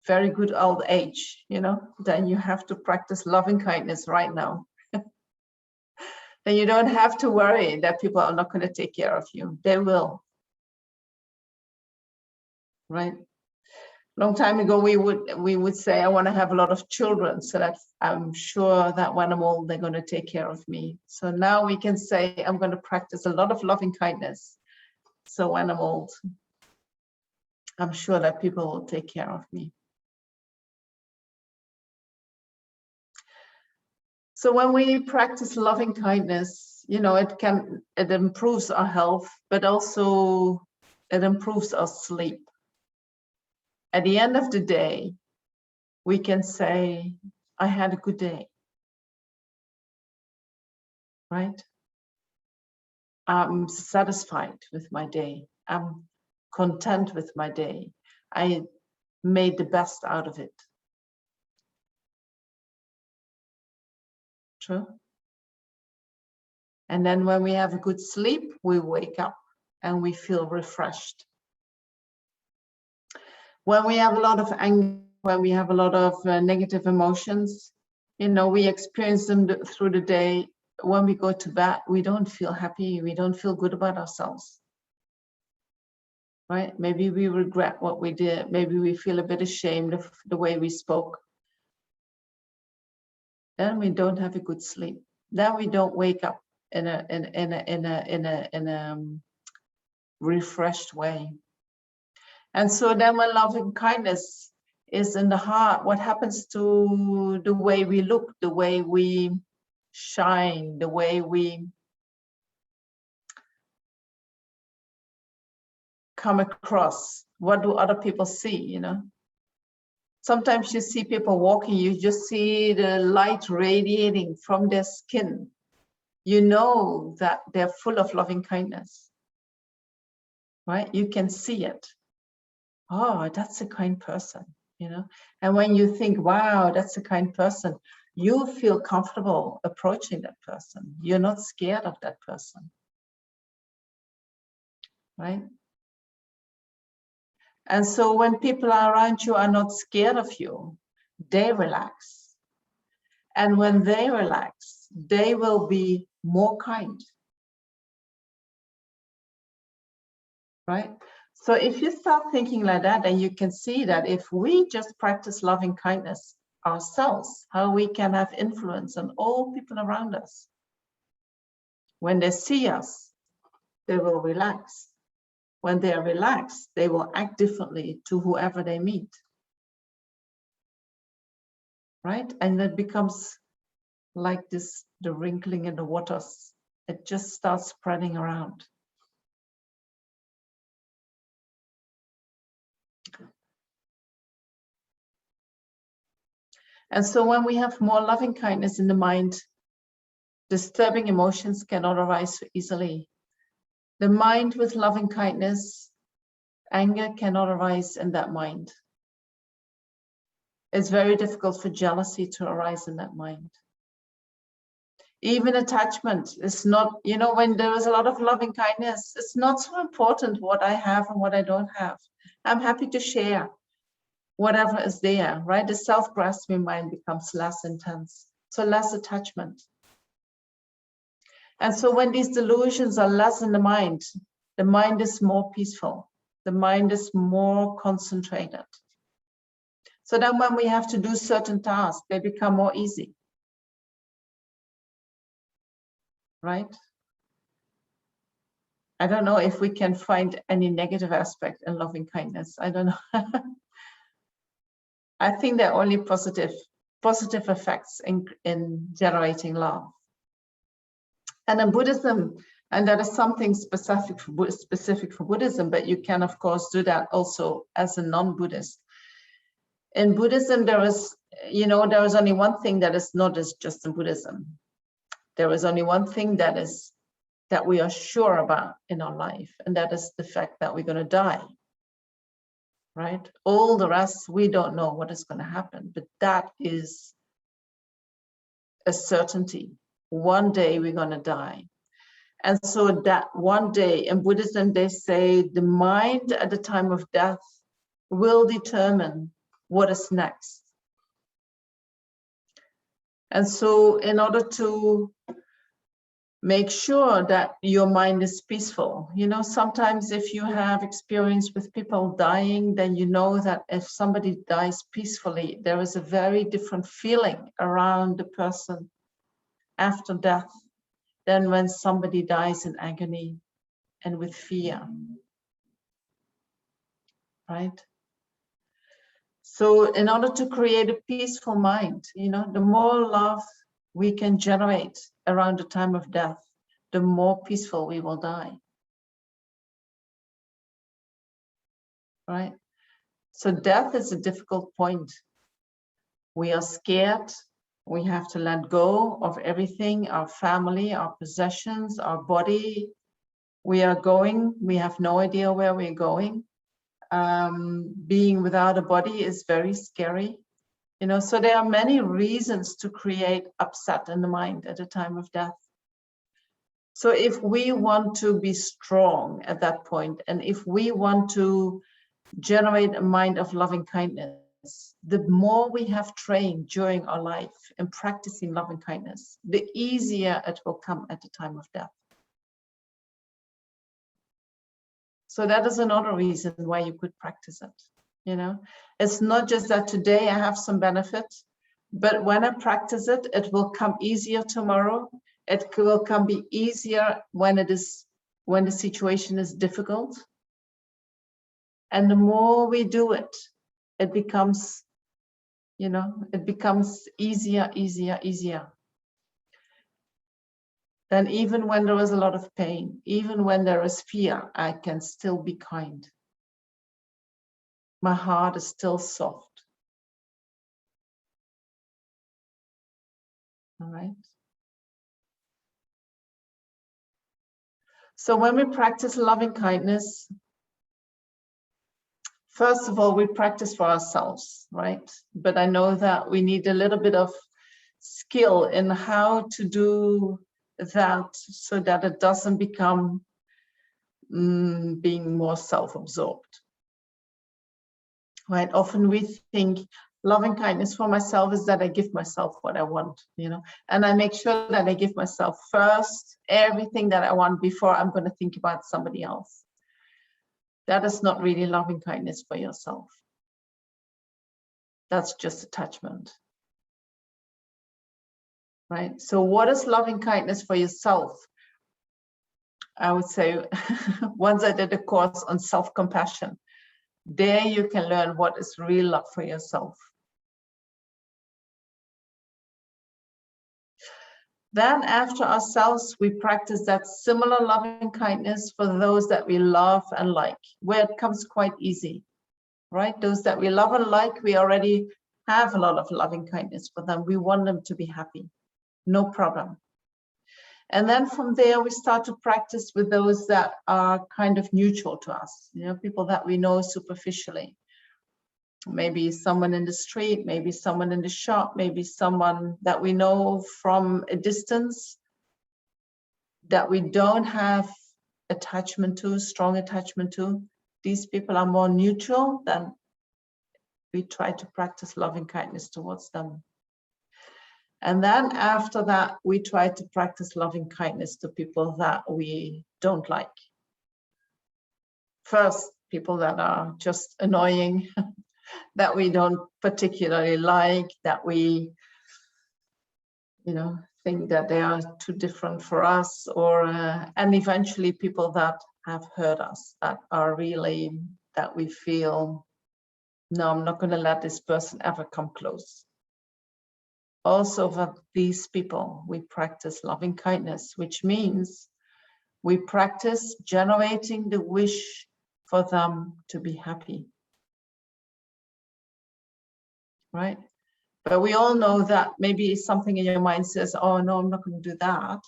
very good old age, you know, then you have to practice loving kindness right now. Then you don't have to worry that people are not going to take care of you. They will. Right? Long time ago, we would say, I want to have a lot of children so that I'm sure that when I'm old, they're going to take care of me. So now we can say, I'm going to practice a lot of loving kindness. So when I'm old, I'm sure that people will take care of me. So when we practice loving kindness, you know, it improves our health, but also it improves our sleep. At the end of the day, we can say, I had a good day, right? I'm satisfied with my day. I'm content with my day. I made the best out of it. True. And then when we have a good sleep, we wake up and we feel refreshed. When we have a lot of anger, when we have a lot of negative emotions, you know, we experience them through the day. When we go to bed, we don't feel happy. We don't feel good about ourselves. Right? Maybe we regret what we did. Maybe we feel a bit ashamed of the way we spoke. Then we don't have a good sleep. Then we don't wake up in a refreshed way. And so then when loving kindness is in the heart, what happens to the way we look, the way we shine, the way we come across? What do other people see, you know? Sometimes you see people walking, you just see the light radiating from their skin. You know that they're full of loving kindness, right? You can see it. Oh, that's a kind person, you know? And when you think, wow, that's a kind person, you feel comfortable approaching that person. You're not scared of that person, right? And so when people around you are not scared of you, they relax. And when they relax, they will be more kind, right? So if you start thinking like that, then you can see that if we just practice loving kindness ourselves, how we can have influence on all people around us. When they see us, they will relax. When they are relaxed, they will act differently to whoever they meet, right? And it becomes like this, the wrinkling in the waters. It just starts spreading around. And so when we have more loving kindness in the mind, disturbing emotions cannot arise so easily. The mind with loving kindness, anger cannot arise in that mind. It's very difficult for jealousy to arise in that mind. Even attachment is not, you know, when there is a lot of loving kindness, it's not so important what I have and what I don't have. I'm happy to share whatever is there, right? The self-grasping mind becomes less intense, so less attachment. And so when these delusions are less in the mind is more peaceful. The mind is more concentrated. So then when we have to do certain tasks, they become more easy. Right? I don't know if we can find any negative aspect in loving kindness. I don't know. I think there are only positive effects in generating love. And in Buddhism, and that is something specific for Buddhism, but you can of course do that also as a non-Buddhist. In Buddhism, there is, you know, there is only one thing that is not as just in Buddhism. There is only one thing that we are sure about in our life, and that is the fact that we're going to die. Right? All the rest, we don't know what is going to happen, but that is a certainty. One day we're going to die. And so that one day in Buddhism, they say the mind at the time of death will determine what is next. And so in order to make sure that your mind is peaceful, you know, sometimes if you have experience with people dying, then you know that if somebody dies peacefully, there is a very different feeling around the person after death than when somebody dies in agony and with fear, right? So in order to create a peaceful mind, you know, the more love we can generate around the time of death, the more peaceful we will die. Right? So death is a difficult point. We are scared. We have to let go of everything, our family, our possessions, our body. We have no idea where we're going. Being without a body is very scary. You know, so there are many reasons to create upset in the mind at the time of death. So if we want to be strong at that point, and if we want to generate a mind of loving kindness, the more we have trained during our life in practicing loving kindness, the easier it will come at the time of death. So that is another reason why you could practice it. You know, it's not just that today I have some benefit, but when I practice it, it will come easier tomorrow. It will come be easier when the situation is difficult. And the more we do it, it becomes, you know, it becomes easier. Then even when there is a lot of pain, even when there is fear, I can still be kind. My heart is still soft. All right. So when we practice loving kindness, first of all, we practice for ourselves, right? But I know that we need a little bit of skill in how to do that so that it doesn't become being more self-absorbed. Right? Often we think loving kindness for myself is that I give myself what I want, you know, and I make sure that I give myself first everything that I want before I'm going to think about somebody else. That is not really loving kindness for yourself. That's just attachment. Right? So what is loving kindness for yourself? I would say once I did a course on self-compassion, there you can learn what is real love for yourself. Then after ourselves, we practice that similar loving kindness for those that we love and like, where it comes quite easy, right? Those that we love and like, we already have a lot of loving kindness for them. We want them to be happy, no problem. And then from there, we start to practice with those that are kind of neutral to us, you know, people that we know superficially. Maybe someone in the street, maybe someone in the shop, maybe someone that we know from a distance that we don't have attachment to, strong attachment to. These people are more neutral, then we try to practice loving kindness towards them. And then after that, we try to practice loving kindness to people that we don't like. First, people that are just annoying, that we don't particularly like, that we, you know, think that they are too different for us, or and eventually people that have hurt us, that are really, that we feel, no, I'm not going to let this person ever come close. Also for these people, we practice loving kindness, which means we practice generating the wish for them to be happy. Right? But we all know that maybe something in your mind says, oh no, I'm not going to do that.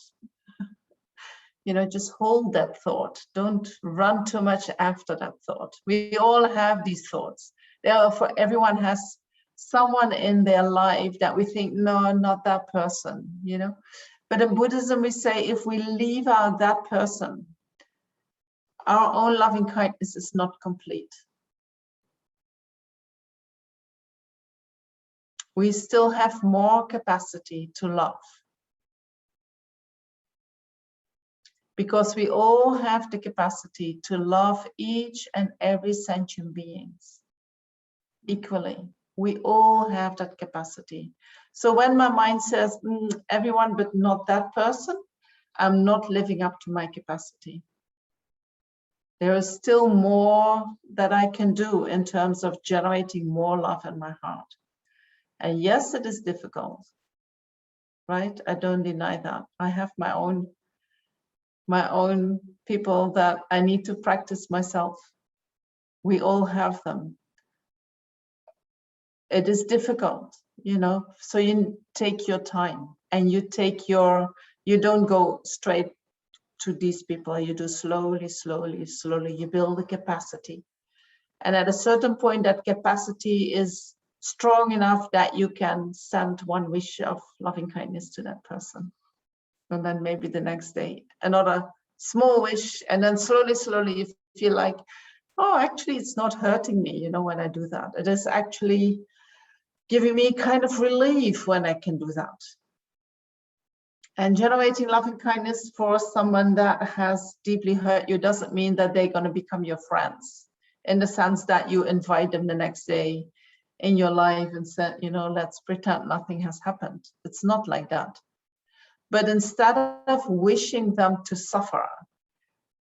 You know, just hold that thought. Don't run too much after that thought. We all have these thoughts. Therefore, everyone has someone in their life that we think, no, not that person, you know. But in Buddhism, we say if we leave out that person, our own loving kindness is not complete. We still have more capacity to love. Because we all have the capacity to love each and every sentient beings equally. We all have that capacity. So when my mind says, everyone but not that person, I'm not living up to my capacity. There is still more that I can do in terms of generating more love in my heart. And yes, it is difficult, right? I don't deny that. I have my own my own people that I need to practice myself. We all have them. It is difficult, you know, so you take your time and you don't go straight to these people. You do slowly, slowly, slowly. You build the capacity. And at a certain point, that capacity is strong enough that you can send one wish of loving kindness to that person. And then maybe the next day, another small wish. And then slowly, slowly, you feel like, oh, actually, it's not hurting me, you know, when I do that. It is actually giving me kind of relief when I can do that. And generating loving kindness for someone that has deeply hurt you doesn't mean that they're going to become your friends, in the sense that you invite them the next day in your life and said, you know, let's pretend nothing has happened. It's not like that. But instead of wishing them to suffer,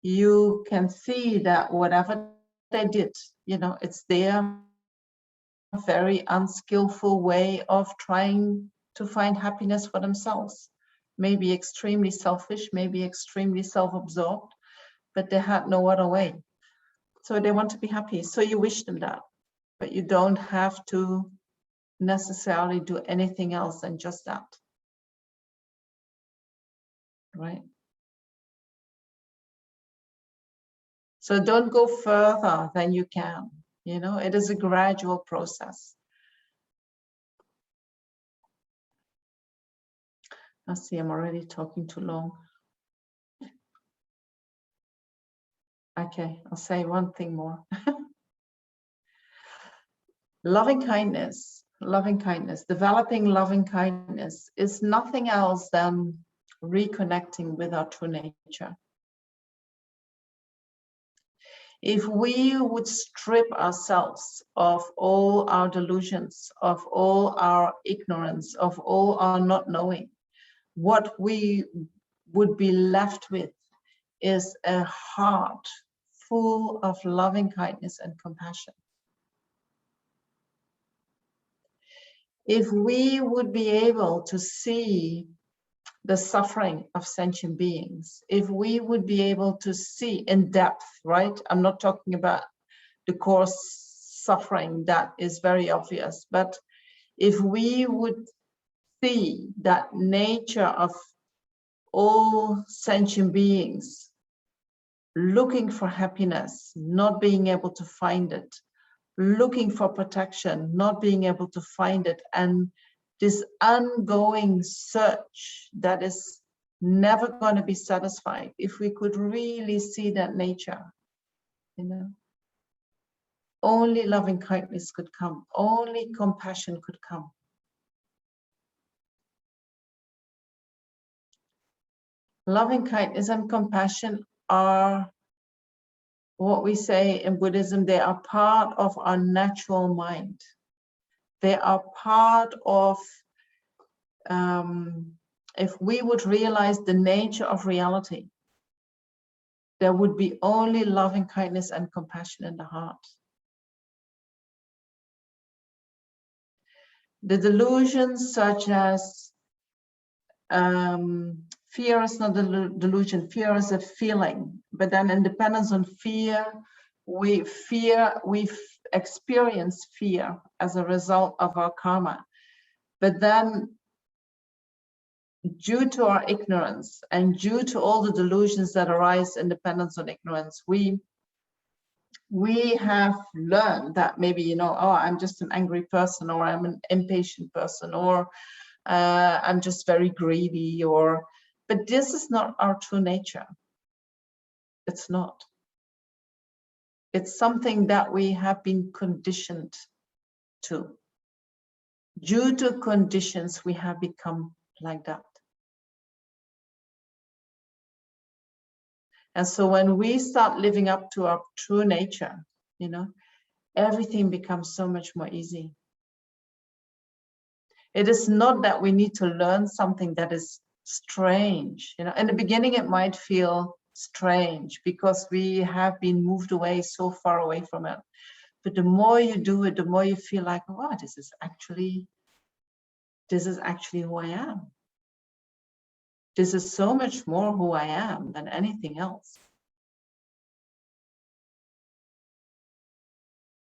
you can see that whatever they did, you know, it's their very unskillful way of trying to find happiness for themselves. Maybe extremely selfish, maybe extremely self-absorbed, but they had no other way. So they want to be happy. So you wish them that, but you don't have to necessarily do anything else than just that. Right? So don't go further than you can. You know, it is a gradual process. I see I'm already talking too long. Okay, I'll say one thing more. Loving kindness, developing loving kindness is nothing else than reconnecting with our true nature. If we would strip ourselves of all our delusions, of all our ignorance, of all our not knowing, what we would be left with is a heart full of loving kindness and compassion. If we would be able to see the suffering of sentient beings, if we would be able to see in depth, right? I'm not talking about the coarse suffering that is very obvious, but if we would see that nature of all sentient beings looking for happiness, not being able to find it, looking for protection, not being able to find it, and this ongoing search that is never going to be satisfied. If we could really see that nature, you know, only loving kindness could come, only compassion could come. Loving kindness and compassion are what we say in Buddhism, they are part of our natural mind. They are part of, if we would realize the nature of reality, there would be only loving kindness and compassion in the heart. The delusions such as fear is not a delusion, fear is a feeling, but then in dependence on fear, we've experienced fear as a result of our karma. But then due to our ignorance and due to all the delusions that arise in dependence on ignorance, we have learned that maybe, you know, oh, I'm just an angry person, or I'm an impatient person, or I'm just very greedy, or, but this is not our true nature. It's not. It's something that we have been conditioned to. Due to conditions, we have become like that. And so when we start living up to our true nature, you know, everything becomes so much more easy. It is not that we need to learn something that is strange. You know, in the beginning, it might feel strange because we have been moved away, so far away from it. But the more you do it, the more you feel like, wow, this is actually who I am. This is so much more who I am than anything else.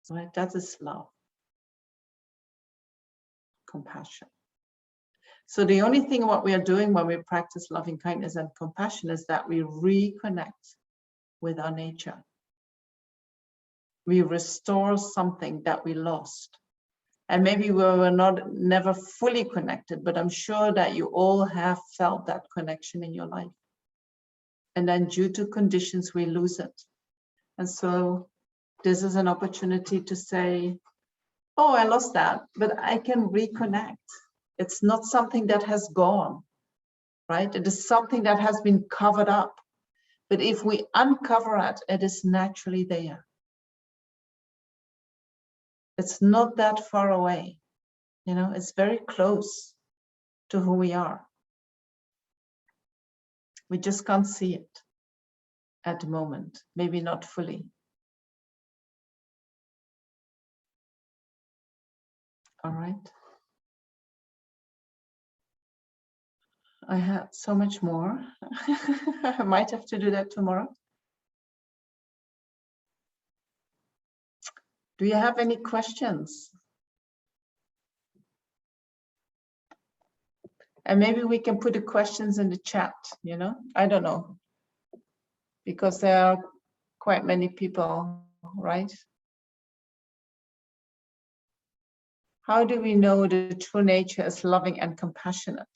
Right? That is love, compassion. So the only thing what we are doing when we practice loving kindness and compassion is that we reconnect with our nature. We restore something that we lost. And maybe we were never fully connected, but I'm sure that you all have felt that connection in your life. And then due to conditions, we lose it. And so this is an opportunity to say, oh, I lost that, but I can reconnect. It's not something that has gone, right? It is something that has been covered up. But if we uncover it, it is naturally there. It's not that far away. You know, it's very close to who we are. We just can't see it at the moment, maybe not fully. All right. I had so much more. I might have to do that tomorrow. Do you have any questions? And maybe we can put the questions in the chat, you know? I don't know. Because there are quite many people, right? How do we know the true nature is loving and compassionate?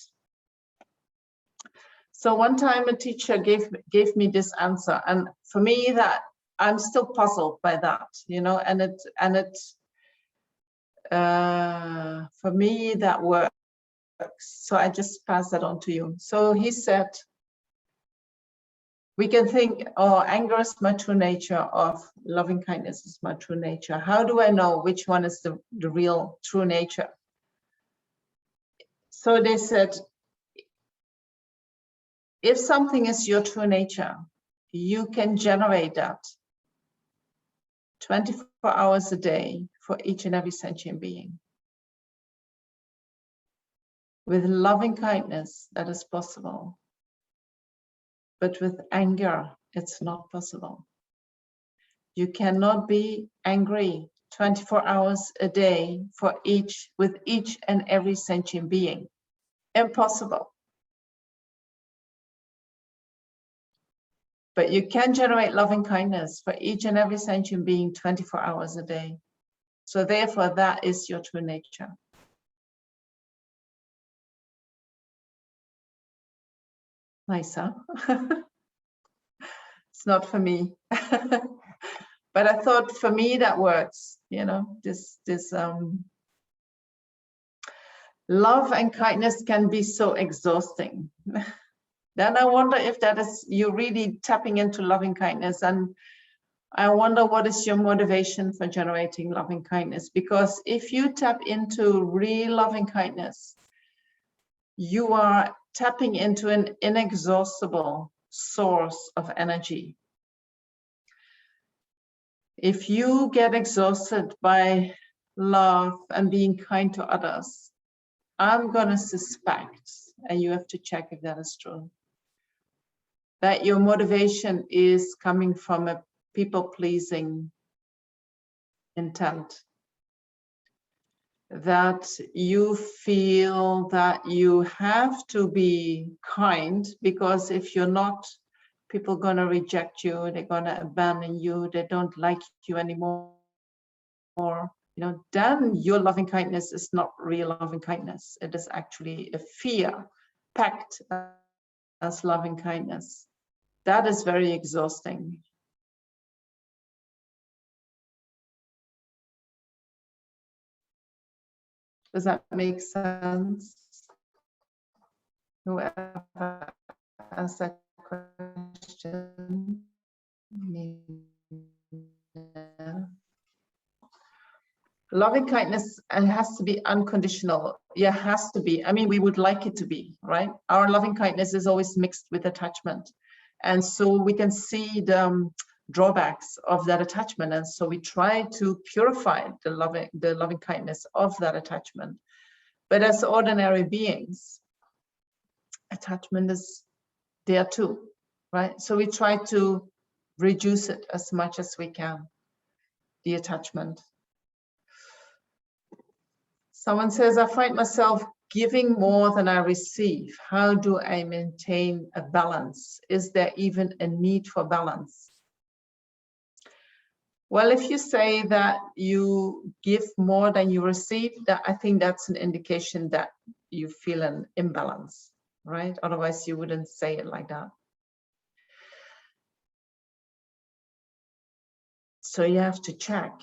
So one time a teacher gave me this answer, and for me that I'm still puzzled by that, you know, and it for me that works. So I just pass that on to you. So he said, we can think, oh, anger is my true nature, of loving kindness is my true nature. How do I know which one is the real true nature? So they said, if something is your true nature, you can generate that 24 hours a day for each and every sentient being. With loving kindness, that is possible. But with anger, it's not possible. You cannot be angry 24 hours a day with each and every sentient being. Impossible. But you can generate loving kindness for each and every sentient being 24 hours a day. So therefore, that is your true nature. Nice, huh? It's not for me. But I thought for me that works, you know, this love and kindness can be so exhausting. Then I wonder if that is you really tapping into loving kindness, and I wonder what is your motivation for generating loving kindness? Because if you tap into real loving kindness, you are tapping into an inexhaustible source of energy. If you get exhausted by love and being kind to others, I'm gonna suspect, and you have to check if that is true, that your motivation is coming from a people-pleasing intent. That you feel that you have to be kind, because if you're not, people are gonna reject you, they're gonna abandon you, they don't like you anymore. You know, then your loving kindness is not real loving kindness. It is actually a fear packed as loving kindness. That is very exhausting. Does that make sense? Whoever asked that question. Yeah. Loving kindness has to be unconditional. Yeah, has to be. I mean, we would like it to be, right? Our loving kindness is always mixed with attachment. And so we can see the drawbacks of that attachment. And so we try to purify the loving kindness of that attachment. But as ordinary beings, attachment is there too, right? So we try to reduce it as much as we can, the attachment. Someone says, I find myself giving more than I receive. How do I maintain a balance? Is there even a need for balance? Well, if you say that you give more than you receive, that I think that's an indication that you feel an imbalance, right? Otherwise, you wouldn't say it like that. So you have to check.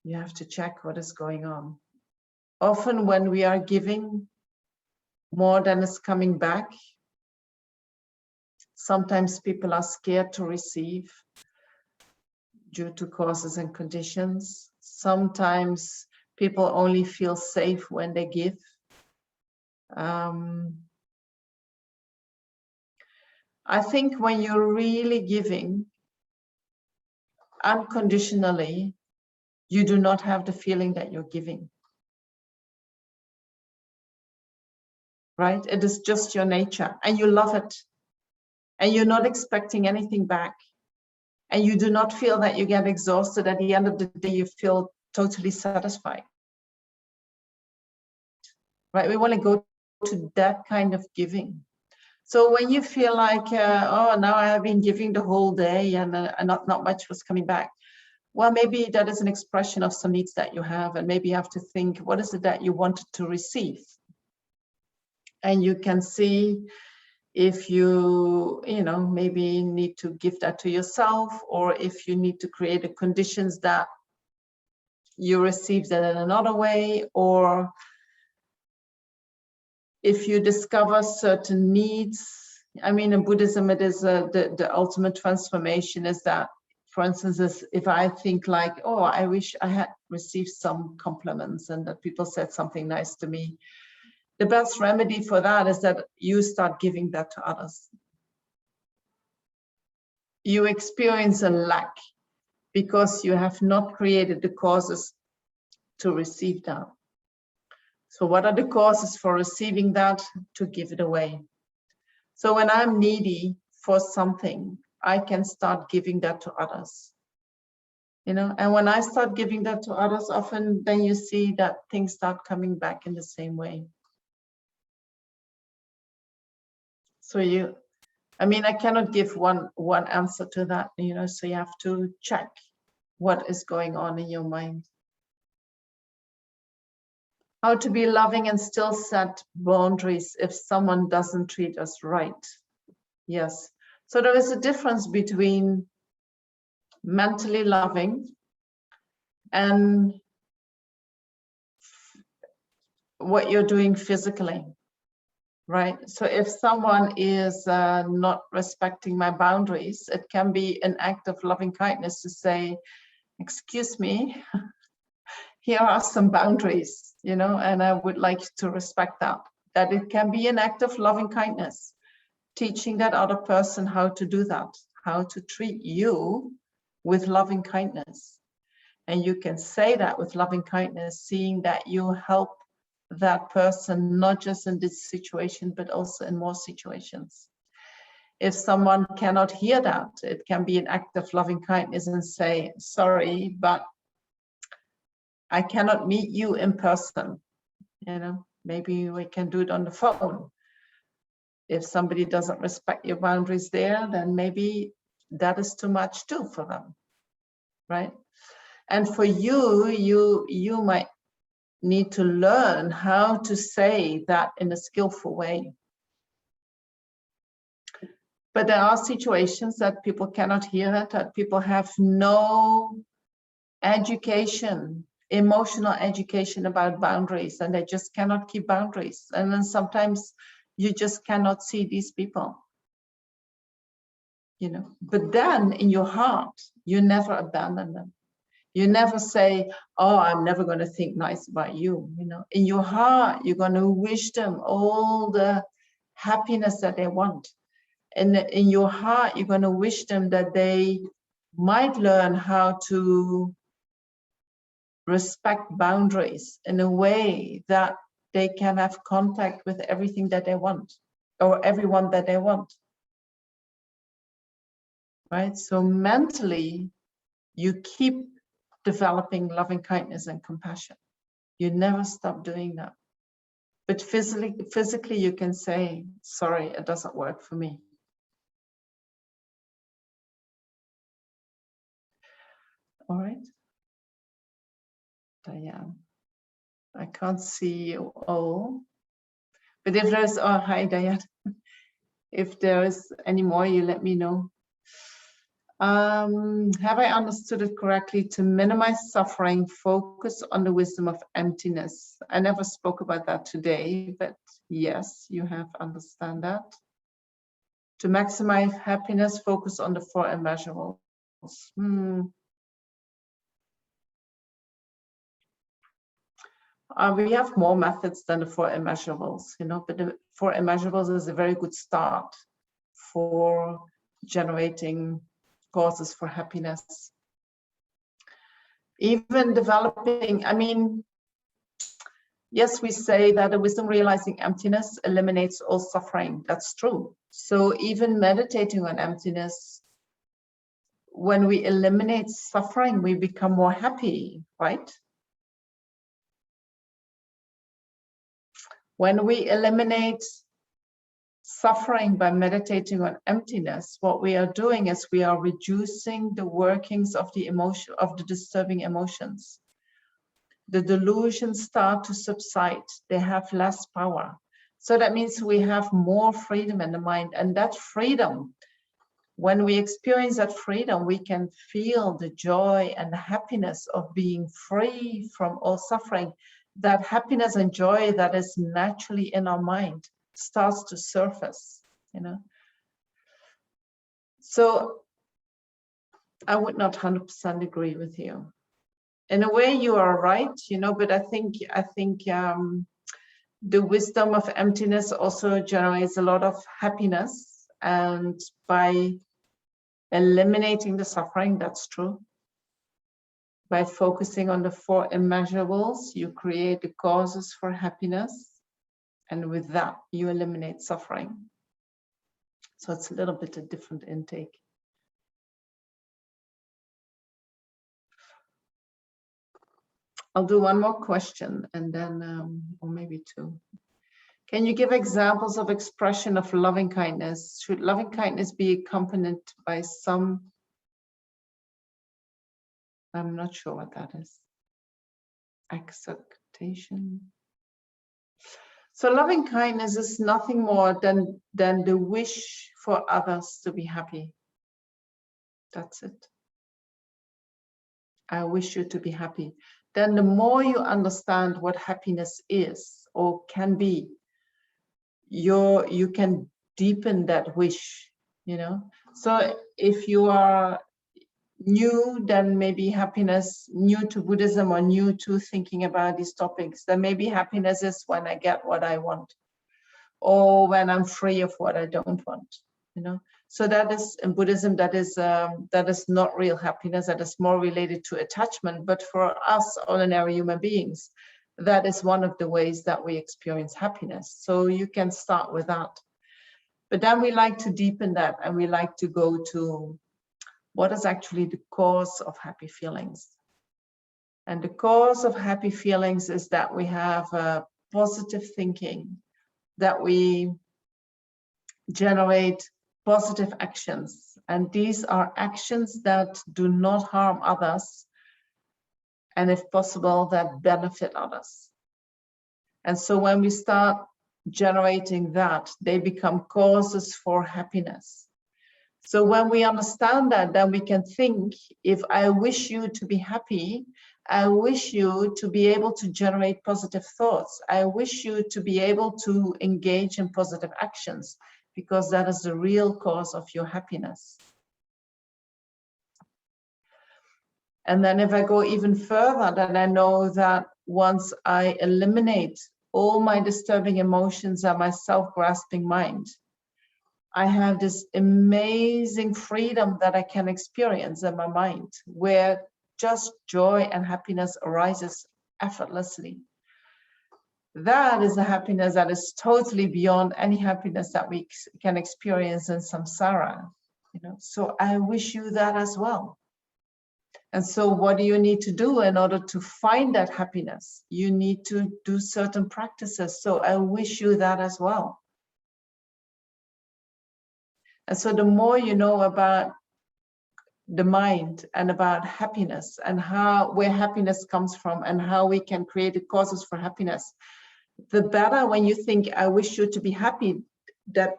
You have to check what is going on. Often when we are giving more than is coming back, sometimes people are scared to receive due to causes and conditions. Sometimes people only feel safe when they give. I think when you're really giving unconditionally, you do not have the feeling that you're giving. Right? It is just your nature and you love it. And you're not expecting anything back. And you do not feel that you get exhausted. At the end of the day, you feel totally satisfied. Right? We want to go to that kind of giving. So when you feel like, oh, now I have been giving the whole day and not much was coming back. Well, maybe that is an expression of some needs that you have. And maybe you have to think, what is it that you wanted to receive? And you can see if you maybe need to give that to yourself, or if you need to create the conditions that you receive that in another way, or if you discover certain needs. I mean, in Buddhism, it is the ultimate transformation is that, for instance, if I think like, oh, I wish I had received some compliments and that people said something nice to me. The best remedy for that is that you start giving that to others. You experience a lack because you have not created the causes to receive that. So what are the causes for receiving that? To give it away. So when I'm needy for something, I can start giving that to others. And when I start giving that to others, often then you see that things start coming back in the same way. So I cannot give one answer to that, so you have to check what is going on in your mind. How to be loving and still set boundaries if someone doesn't treat us right. Yes. So there is a difference between mentally loving and what you're doing physically. Right. So if someone is not respecting my boundaries, it can be an act of loving kindness to say, excuse me, here are some boundaries, and I would like to respect that. That it can be an act of loving kindness, teaching that other person how to do that, how to treat you with loving kindness. And you can say that with loving kindness, seeing that you help that person, not just in this situation, but also in more situations. If someone cannot hear that, it can be an act of loving kindness and say, sorry, but I cannot meet you in person. Maybe we can do it on the phone. If somebody doesn't respect your boundaries there, then maybe that is too much too for them, right? And for you might need to learn how to say that in a skillful way. But there are situations that people cannot hear it, that people have no education, emotional education about boundaries, and they just cannot keep boundaries. And then sometimes you just cannot see these people, But then in your heart, you never abandon them. You never say, oh, I'm never going to think nice about you. In your heart, you're going to wish them all the happiness that they want. And in your heart, you're going to wish them that they might learn how to respect boundaries in a way that they can have contact with everything that they want. or everyone that they want. Right? So mentally, you keep developing loving kindness and compassion. You never stop doing that. But physically, you can say, sorry, it doesn't work for me. All right. Diane, I can't see you all. But if there's, oh, hi, Diane. If there is any more, you let me know. Have I understood it correctly? To minimize suffering, focus on the wisdom of emptiness. I never spoke about that today, but yes, you have understand that. To maximize happiness, focus on the 4 immeasurables. We have more methods than the 4 immeasurables, you know, but the 4 immeasurables is a very good start for generating causes for happiness. Even developing, I mean, yes, we say that a wisdom realizing emptiness eliminates all suffering. That's true. So even meditating on emptiness, when we eliminate suffering, we become more happy, right? When we eliminate suffering by meditating on emptiness, what we are doing is we are reducing the workings of the emotion, of the disturbing emotions. The delusions start to subside. They have less power. So that means we have more freedom in the mind, and that freedom, when we experience that freedom, we can feel the joy and the happiness of being free from all suffering. That happiness and joy that is naturally in our mind starts to surface, you know. So I would not 100% agree with you. In a way, you are right, you know, but I think the wisdom of emptiness also generates a lot of happiness, and by eliminating the suffering, that's true. By focusing on the 4 immeasurables, you create the causes for happiness, and with that, you eliminate suffering. So it's a little bit a different intake. I'll do one more question, and then, or maybe 2. Can you give examples of expression of loving kindness? Should loving kindness be accompanied by some, I'm not sure what that is, acceptation? So loving kindness is nothing more than the wish for others to be happy. That's it. I wish you to be happy. Then the more you understand what happiness is or can be, you can deepen that wish, you know. So if you are new, then maybe happiness, new to Buddhism or new to thinking about these topics, then maybe happiness is when I get what I want, or when I'm free of what I don't want, you know. So that is, in Buddhism, that is not real happiness. That is more related to attachment. But for us ordinary human beings, that is one of the ways that we experience happiness. So you can start with that. But then we like to deepen that, and we like to go to what is actually the cause of happy feelings. And the cause of happy feelings is that we have a positive thinking, that we generate positive actions. And these are actions that do not harm others, and if possible, that benefit others. And so when we start generating that, they become causes for happiness. So when we understand that, then we can think, if I wish you to be happy, I wish you to be able to generate positive thoughts. I wish you to be able to engage in positive actions, because that is the real cause of your happiness. And then if I go even further, then I know that once I eliminate all my disturbing emotions and my self-grasping mind, I have this amazing freedom that I can experience in my mind, where just joy and happiness arises effortlessly. that is a happiness that is totally beyond any happiness that we can experience in samsara. So I wish you that as well. And so what do you need to do in order to find that happiness? You need to do certain practices. So I wish you that as well. And so the more you know about the mind and about happiness and where happiness comes from and how we can create the causes for happiness, the better when you think, I wish you to be happy, that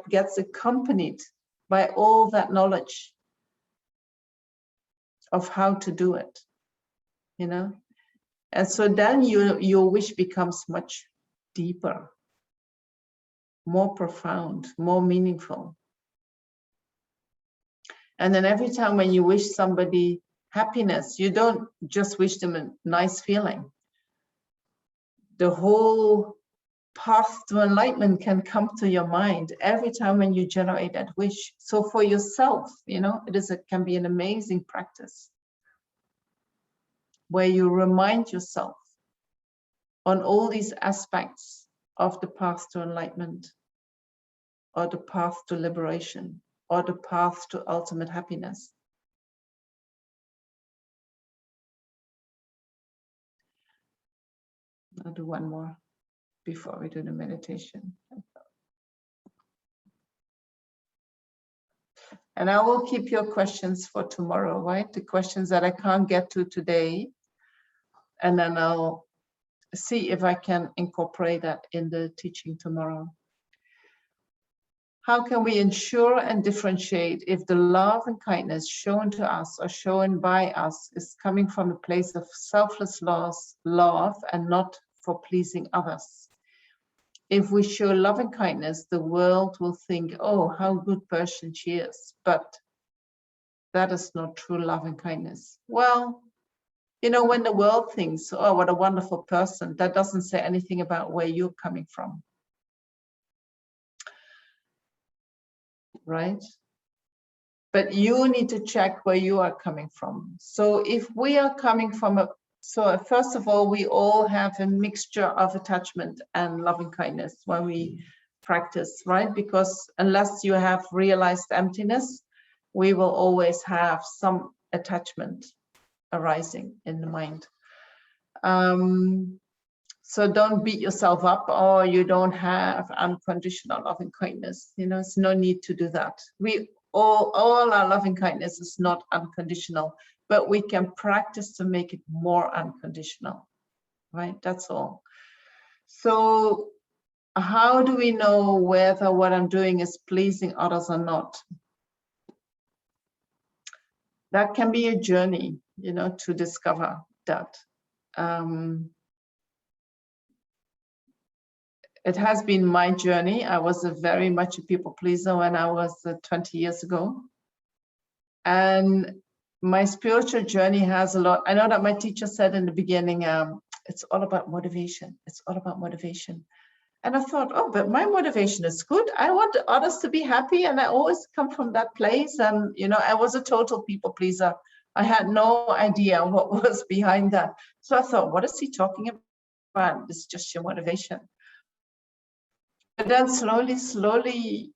gets accompanied by all that knowledge of how to do it, And so then your wish becomes much deeper, more profound, more meaningful. And then every time when you wish somebody happiness, you don't just wish them a nice feeling. The whole path to enlightenment can come to your mind every time when you generate that wish. So for yourself, it can be an amazing practice where you remind yourself on all these aspects of the path to enlightenment, or the path to liberation, or the path to ultimate happiness. I'll do one more before we do the meditation. And I will keep your questions for tomorrow, right? The questions that I can't get to today. And then I'll see if I can incorporate that in the teaching tomorrow. How can we ensure and differentiate if the love and kindness shown to us or shown by us is coming from a place of selfless love and not for pleasing others? If we show love and kindness, the world will think, oh, how good person she is. But that is not true love and kindness. Well, when the world thinks, oh, what a wonderful person, that doesn't say anything about where you're coming from. Right? But you need to check where you are coming from. So if we are coming from first of all, we all have a mixture of attachment and loving kindness when we practice, right? Because unless you have realized emptiness, we will always have some attachment arising in the mind. So don't beat yourself up, or you don't have unconditional loving kindness. There's no need to do that. We all our loving kindness is not unconditional, but we can practice to make it more unconditional, right? That's all. So how do we know whether what I'm doing is pleasing others or not? That can be a journey, to discover that. It has been my journey. I was very much a people pleaser when I was 20 years ago. And my spiritual journey has a lot. I know that my teacher said in the beginning, it's all about motivation. It's all about motivation. And I thought, oh, but my motivation is good. I want others to be happy. And I always come from that place. And, I was a total people pleaser. I had no idea what was behind that. So I thought, what is he talking about? It's just your motivation. But then slowly,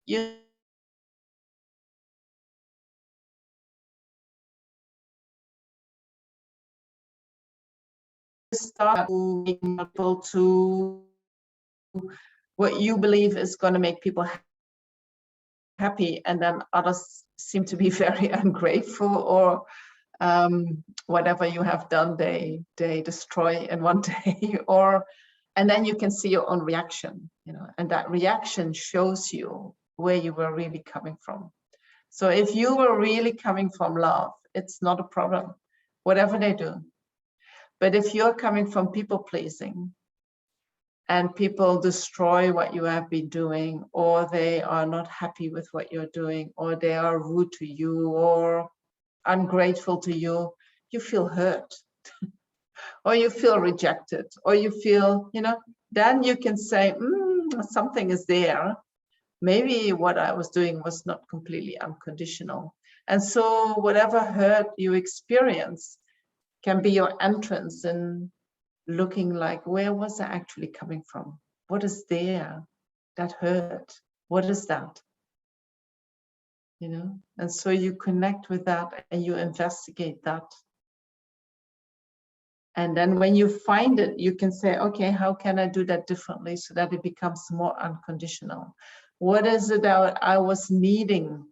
you start being able to what you believe is going to make people happy, and then others seem to be very ungrateful, or whatever you have done, they destroy in one day, and then you can see your own reaction, and that reaction shows you where you were really coming from. So if you were really coming from love, it's not a problem, whatever they do. But if you're coming from people pleasing, and people destroy what you have been doing, or they are not happy with what you're doing, or they are rude to you, or ungrateful to you, you feel hurt, or you feel rejected, or you feel, then you can say, something is there. Maybe what I was doing was not completely unconditional. And so whatever hurt you experience can be your entrance in looking like, where was I actually coming from? What is there that hurt? What is that? You know, and so you connect with that and you investigate that. And then when you find it, you can say, okay, how can I do that differently so that it becomes more unconditional? What is it that I was needing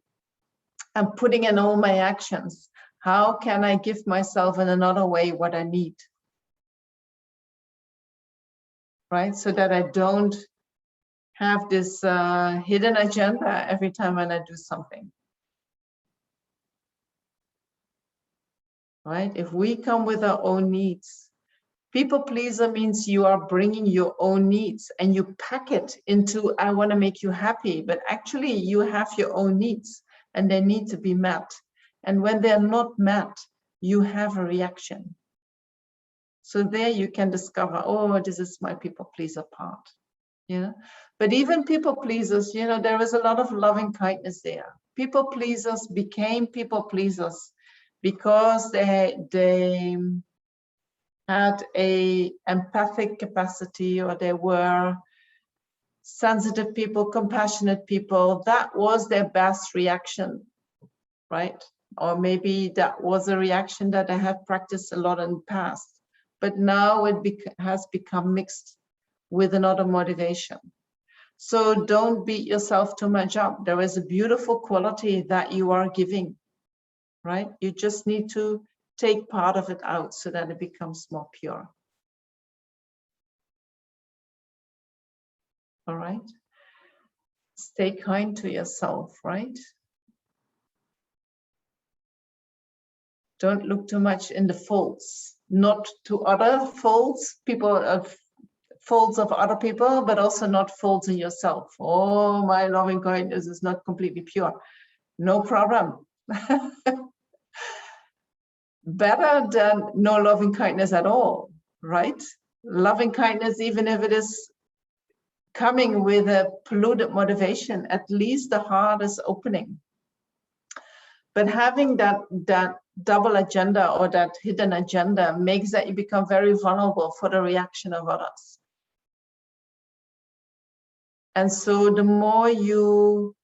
and putting in all my actions? How can I give myself in another way what I need? Right? So that I don't have this hidden agenda every time when I do something. Right? If we come with our own needs, people pleaser means you are bringing your own needs and you pack it into, I want to make you happy, but actually you have your own needs and they need to be met. And when they're not met, you have a reaction. So there you can discover, oh, this is my people pleaser part. You know? But even people pleasers, you know, there is a lot of loving kindness there. People pleasers became people pleasers because they had a empathic capacity, or they were sensitive people, compassionate people. That was their best reaction, right? Or maybe that was a reaction that I had practiced a lot in the past, but now it has become mixed with another motivation. So don't beat yourself too much up. There is a beautiful quality that you are giving, right? You just need to take part of it out so that it becomes more pure. All right? Stay kind to yourself, right? Don't look too much in the faults, not to other faults, faults of other people, but also not faults in yourself. Oh, my loving kindness is not completely pure. No problem. Better than no loving kindness at all, right? Loving kindness, even if it is coming with a polluted motivation, at least the heart is opening. But having that double agenda or that hidden agenda makes that you become very vulnerable for the reaction of others. And so the more you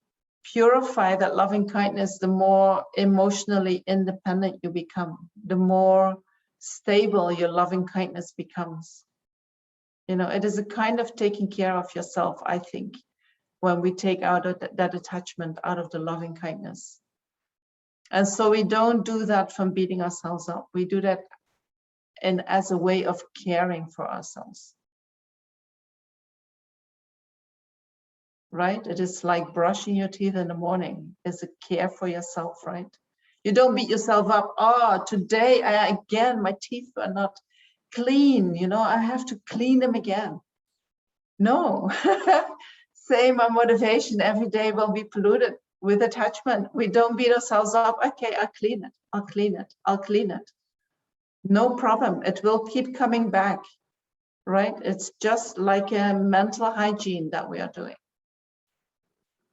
purify that loving kindness, the more emotionally independent you become, the more stable your loving kindness becomes. You know, it is a kind of taking care of yourself, I think, when we take out that attachment out of the loving kindness. And so we don't do that from beating ourselves up. We do that as a way of caring for ourselves. Right? It is like brushing your teeth in the morning. It's a care for yourself, right? You don't beat yourself up. Oh, today, again, my teeth are not clean. You know, I have to clean them again. No. Say my motivation every day will be polluted with attachment. We don't beat ourselves up. Okay, I'll clean it. I'll clean it. I'll clean it. No problem. It will keep coming back, right? It's just like a mental hygiene that we are doing,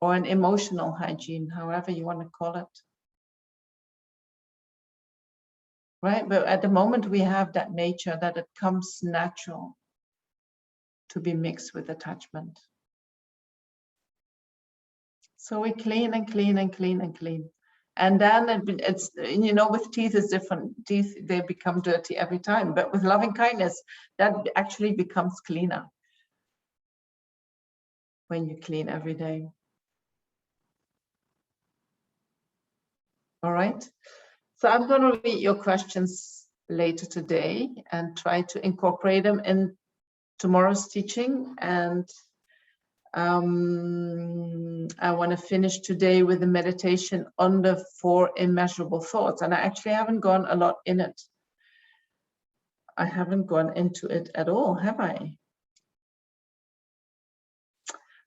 or an emotional hygiene, however you want to call it. Right? But at the moment we have that nature that it comes natural to be mixed with attachment. So we clean and clean and clean and clean. And then it's, you know, with teeth it's different. Teeth, they become dirty every time. But with loving kindness, that actually becomes cleaner when you clean every day. All right. So I'm going to read your questions later today and try to incorporate them in tomorrow's teaching. And I want to finish today with a meditation on the 4 immeasurable thoughts. And I actually haven't gone a lot in it. I haven't gone into it at all, have I?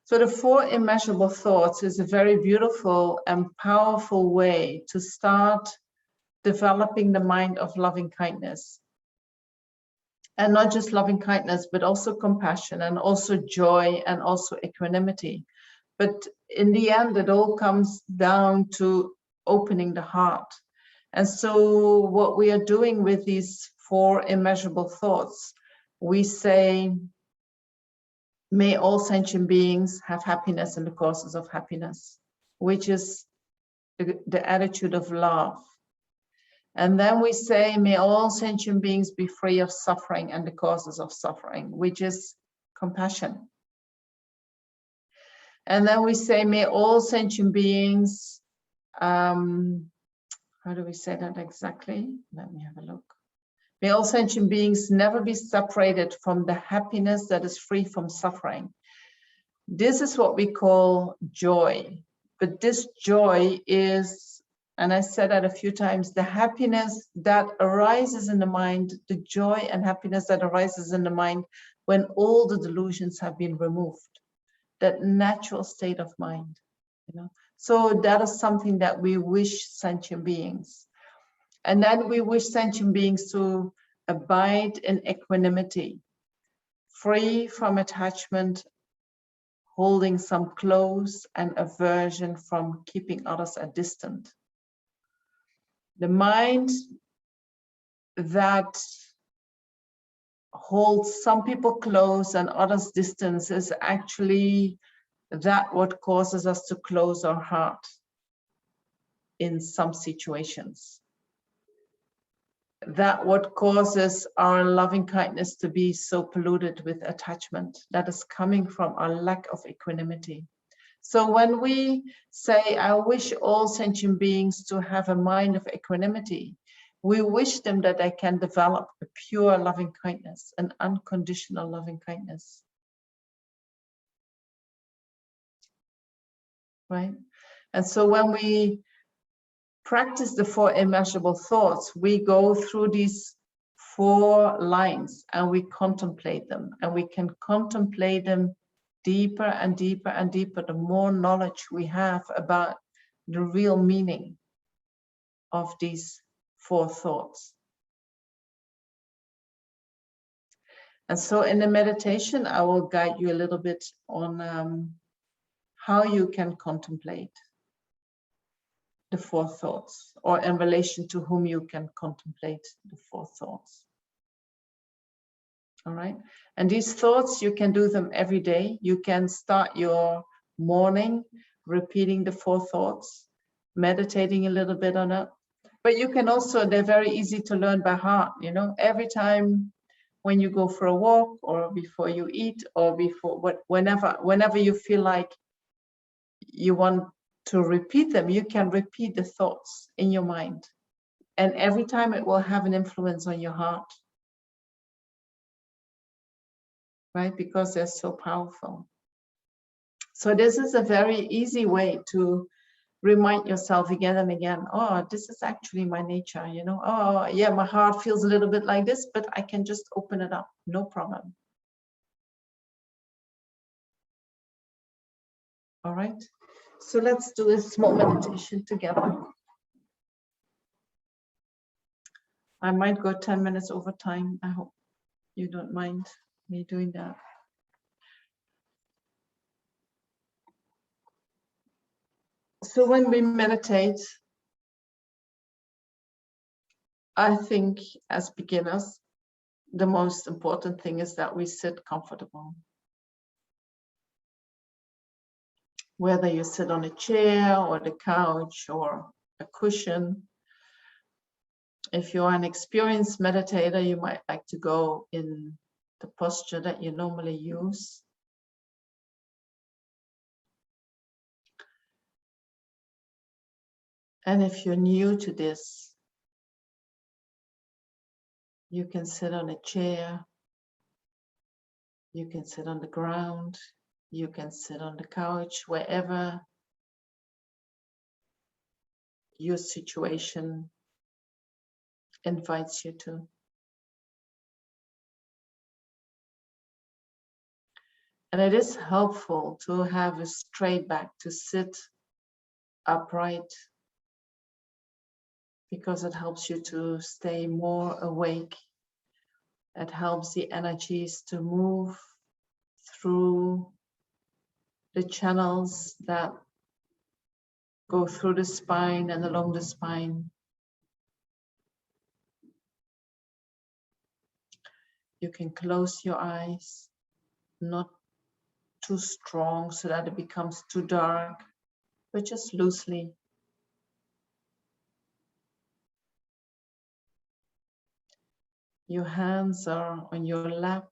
So the 4 immeasurable thoughts is a very beautiful and powerful way to start developing the mind of loving kindness. And not just loving kindness, but also compassion, and also joy, and also equanimity. But in the end, it all comes down to opening the heart. And so what we are doing with these 4 immeasurable thoughts, we say, may all sentient beings have happiness and the causes of happiness, which is the attitude of love. And then we say, may all sentient beings be free of suffering and the causes of suffering, which is compassion. And then we say, may all sentient beings, how do we say that exactly? Let me have a look. May all sentient beings never be separated from the happiness that is free from suffering. This is what we call joy. But this joy is, and I said that a few times, the happiness that arises in the mind, the joy and happiness that arises in the mind when all the delusions have been removed. That natural state of mind, you know. So that is something that we wish sentient beings. And then we wish sentient beings to abide in equanimity, free from attachment, holding some close, and aversion from keeping others at distance. The mind that holds some people close and others distance is actually that what causes us to close our heart in some situations. That what causes our loving kindness to be so polluted with attachment, that is coming from our lack of equanimity. So when we say, I wish all sentient beings to have a mind of equanimity, we wish them that they can develop a pure loving kindness, an unconditional loving kindness. Right? And so when we practice the 4 immeasurable thoughts, we go through these 4 lines and we contemplate them, and we can contemplate them deeper and deeper and deeper the more knowledge we have about the real meaning of these 4 thoughts. And so in the meditation, I will guide you a little bit on how you can contemplate the 4 thoughts, or in relation to whom you can contemplate the 4 thoughts. All right. And these thoughts, you can do them every day. You can start your morning repeating the 4 thoughts, meditating a little bit on it. But you can also, they're very easy to learn by heart. You know, every time when you go for a walk, or before you eat, or before whenever you feel like you want to repeat them, you can repeat the thoughts in your mind. And every time it will have an influence on your heart. Right? Because they're so powerful. So this is a very easy way to remind yourself again and again, oh, this is actually my nature, you know, oh yeah, my heart feels a little bit like this, but I can just open it up, no problem. All right, so let's do a small meditation together. I might go 10 minutes over time. I hope you don't mind me doing that. So when we meditate, I think as beginners, the most important thing is that we sit comfortable. Whether you sit on a chair or the couch or a cushion. If you're an experienced meditator, you might like to go in the posture that you normally use. And if you're new to this, you can sit on a chair, you can sit on the ground, you can sit on the couch, wherever your situation invites you to. And it is helpful to have a straight back, to sit upright, because it helps you to stay more awake. It helps the energies to move through the channels that go through the spine and along the spine. You can close your eyes, not too strong so that it becomes too dark, but just loosely. Your hands are on your lap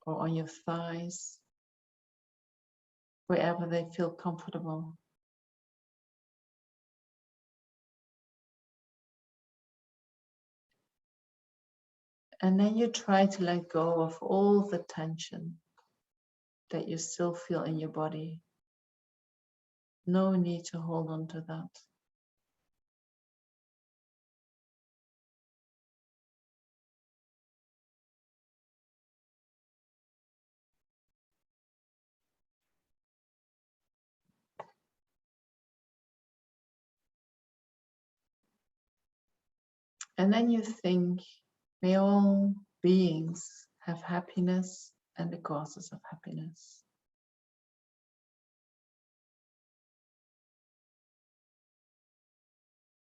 or on your thighs, wherever they feel comfortable. And then you try to let go of all the tension that you still feel in your body. No need to hold on to that. And then you think, may all beings have happiness and the causes of happiness.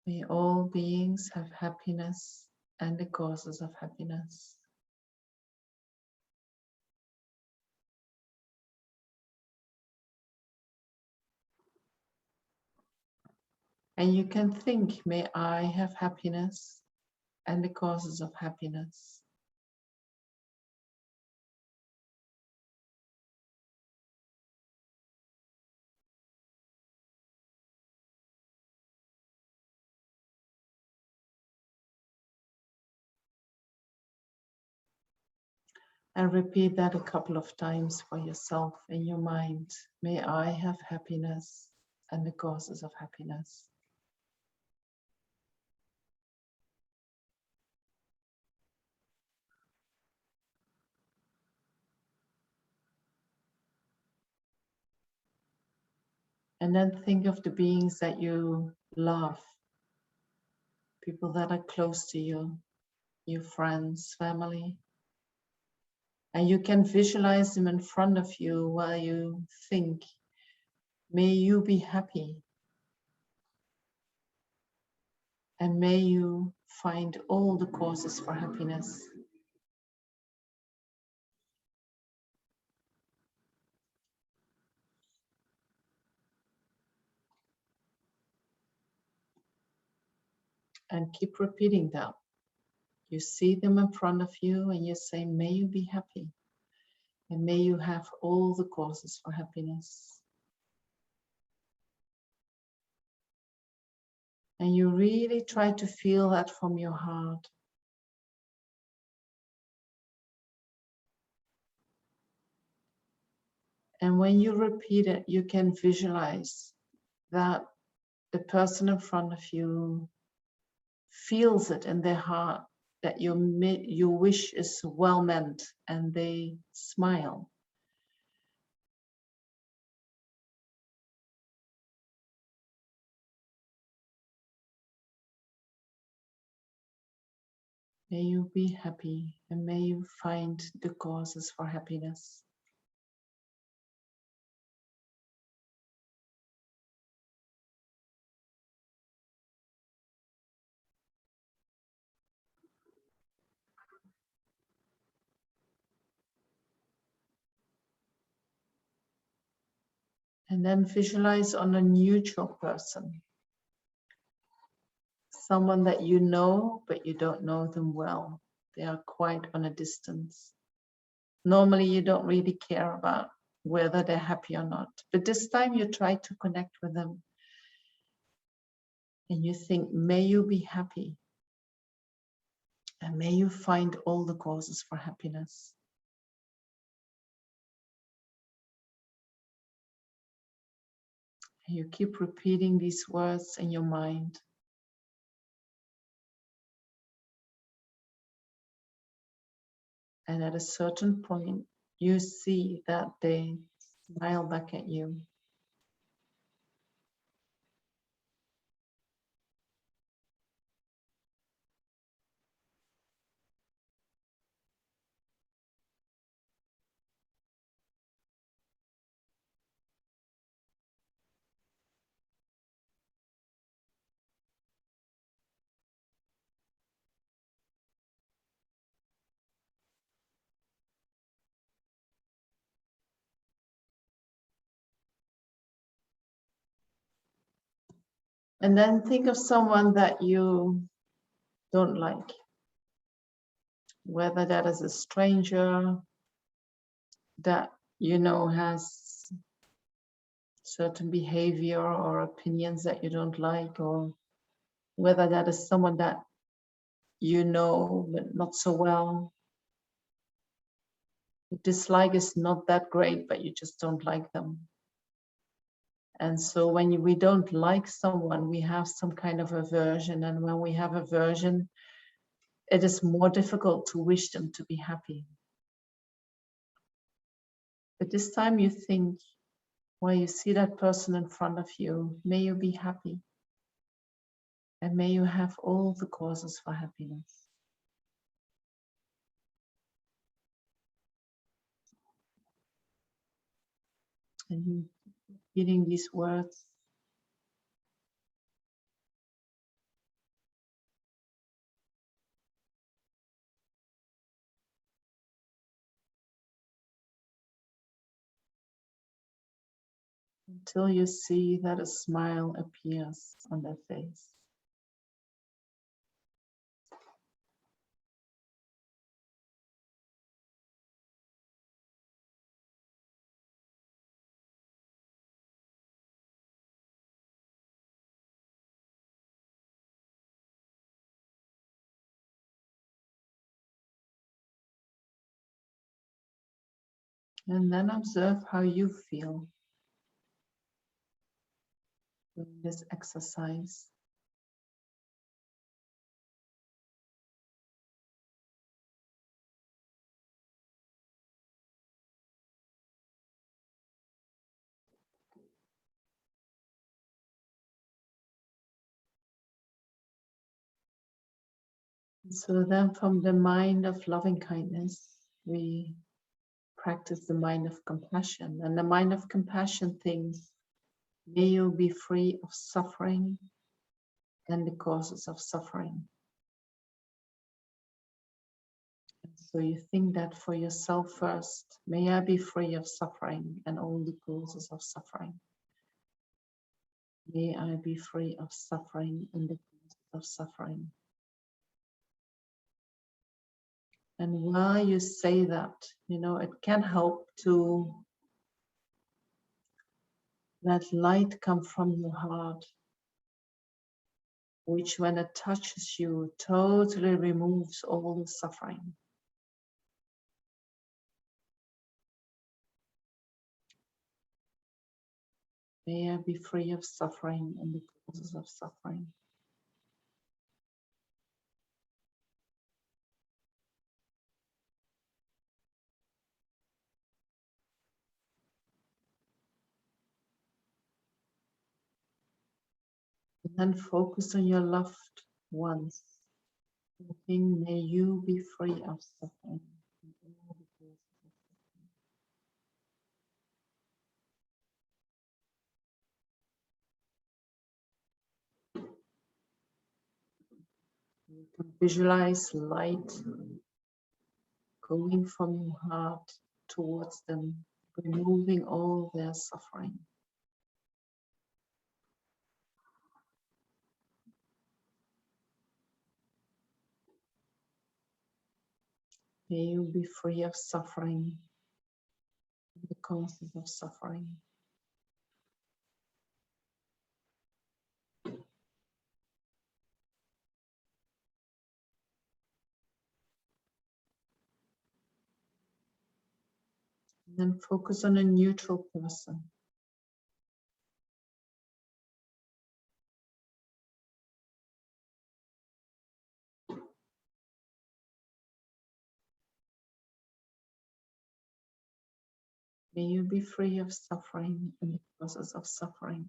May all beings have happiness and the causes of happiness. And you can think, may I have happiness and the causes of happiness. And repeat that a couple of times for yourself in your mind. May I have happiness and the causes of happiness. And then think of the beings that you love, people that are close to you, your friends, family. And you can visualize them in front of you while you think, may you be happy. And may you find all the causes for happiness. And keep repeating that. You see them in front of you and you say, may you be happy. And may you have all the causes for happiness. And you really try to feel that from your heart. And when you repeat it, you can visualize that the person in front of you feels it in their heart, that your wish is well meant, and they smile. May you be happy and may you find the causes for happiness. And then visualize on a neutral person. Someone that you know, but you don't know them well. They are quite on a distance. Normally, you don't really care about whether they're happy or not. But this time you try to connect with them. And you think, may you be happy. And may you find all the causes for happiness. And you keep repeating these words in your mind. And at a certain point, you see that they smile back at you. And then think of someone that you don't like, whether that is a stranger that you know has certain behavior or opinions that you don't like, or whether that is someone that you know but not so well. The dislike is not that great, but you just don't like them. And so when we don't like someone, we have some kind of aversion. And when we have aversion, it is more difficult to wish them to be happy. But this time you think, while you see that person in front of you, may you be happy. And may you have all the causes for happiness. And you repeating these words. Until you see that a smile appears on their face. And then observe how you feel during this exercise. So then from the mind of loving kindness, we practice the mind of compassion. And the mind of compassion thinks, may you be free of suffering and the causes of suffering. And so you think that for yourself first, may I be free of suffering and all the causes of suffering. May I be free of suffering and the causes of suffering. And while you say that, it can help to let light come from your heart, which when it touches you, totally removes all the suffering. May I be free of suffering and the causes of suffering. And then focus on your loved ones. Thinking, may you be free of suffering. And all the causes of suffering. You can visualize light going from your heart towards them, removing all their suffering. May you be free of suffering, the causes of suffering. And then focus on a neutral person. May you be free of suffering and the causes of suffering.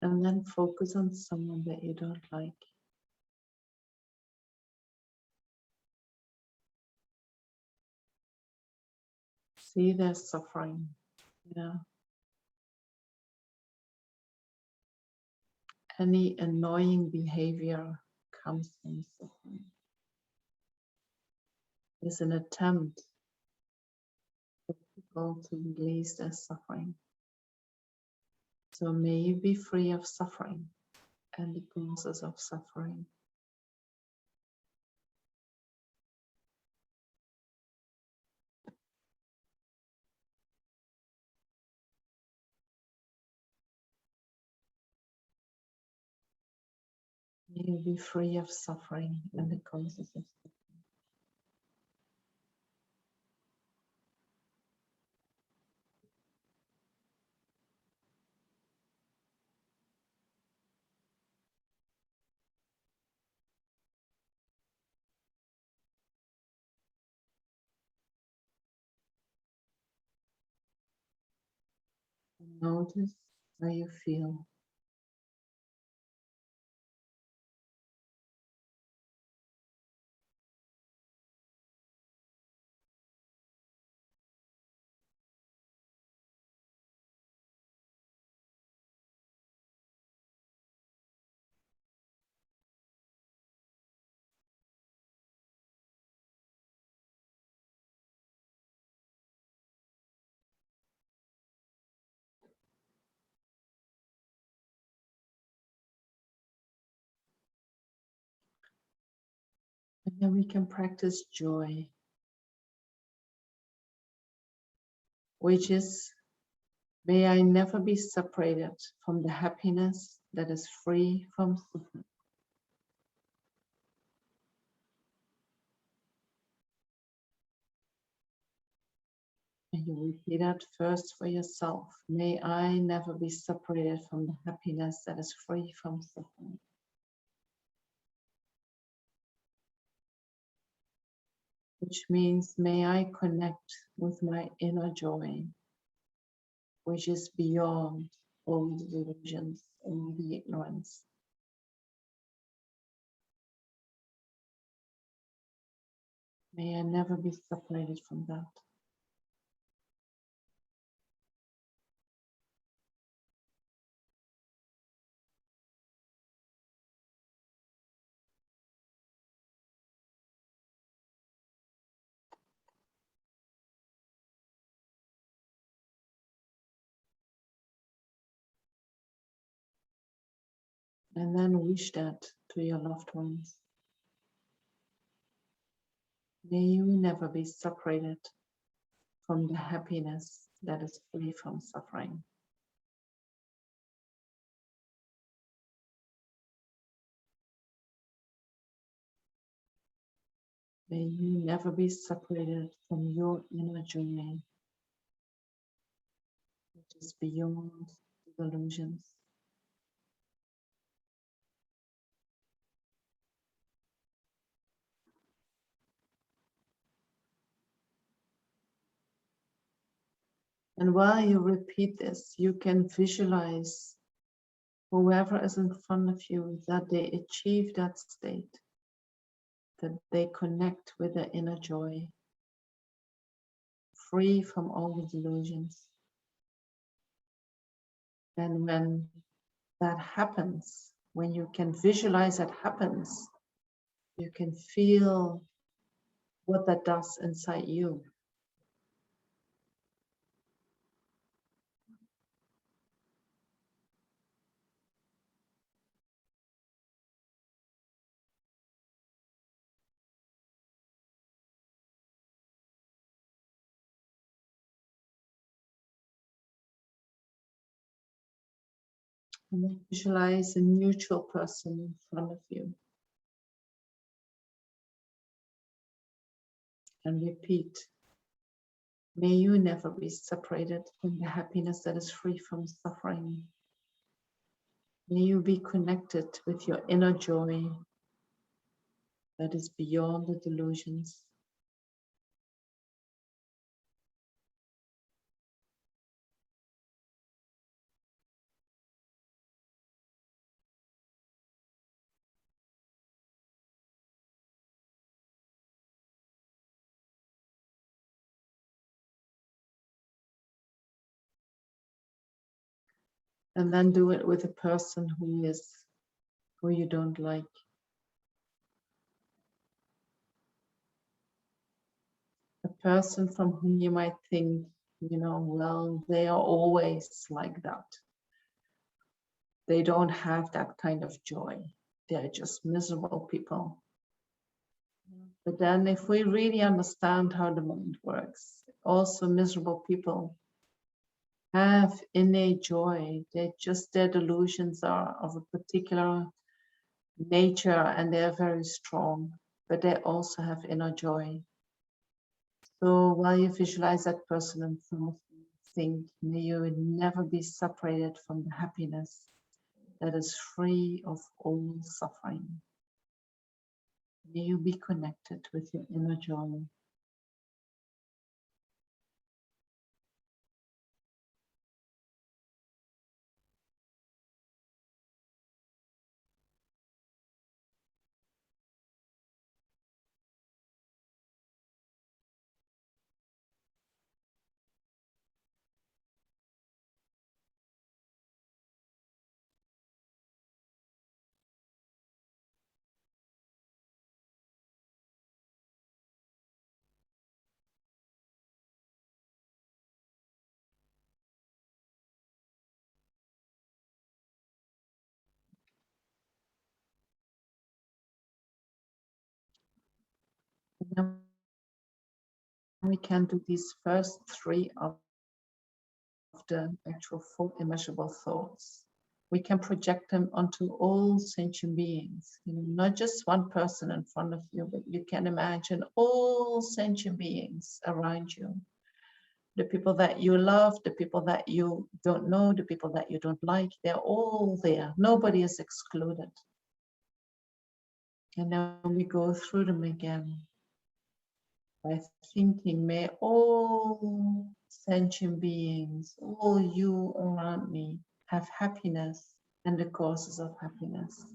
And then focus on someone that you don't like. See their suffering, Any annoying behavior comes from suffering. It's an attempt for people to release their suffering. So may you be free of suffering and the causes of suffering. May you be free of suffering and the causes of suffering. Notice how you feel. And then we can practice joy, which is, may I never be separated from the happiness that is free from suffering. And you repeat that first for yourself. May I never be separated from the happiness that is free from suffering. Which means, may I connect with my inner joy, which is beyond all the delusions, all the ignorance. May I never be separated from that. And then wish that to your loved ones. May you never be separated from the happiness that is free from suffering. May you never be separated from your inner joy, which is beyond the delusions. And while you repeat this, you can visualize whoever is in front of you, that they achieve that state, that they connect with their inner joy, free from all the delusions. And when that happens, when you can visualize that happens, you can feel what that does inside you. And then visualize a neutral person in front of you. And repeat, may you never be separated from the happiness that is free from suffering. May you be connected with your inner joy that is beyond the delusions. And then do it with a person who you don't like. A person from whom you might think, well, they are always like that. They don't have that kind of joy. They're just miserable people. But then if we really understand how the mind works, also miserable people have innate joy. Their delusions are of a particular nature and they're very strong, but they also have inner joy. So while you visualize that person in front of you, think, may you never be separated from the happiness that is free of all suffering. May you be connected with your inner joy. And then we can do these first three of the actual 4 immeasurable thoughts. We can project them onto all sentient beings, not just one person in front of you, but you can imagine all sentient beings around you. The people that you love, the people that you don't know, the people that you don't like, they're all there. Nobody is excluded. And then we go through them again by thinking, may all sentient beings, all you around me, have happiness and the causes of happiness.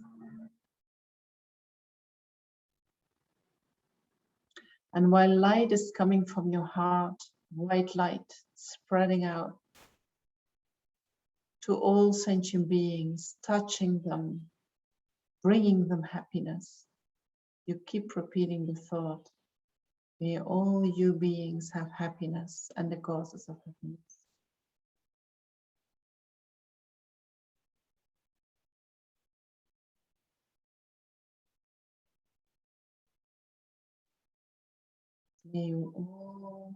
And while light is coming from your heart, white light spreading out to all sentient beings, touching them, bringing them happiness, you keep repeating the thought, may all you beings have happiness and the causes of happiness. May you all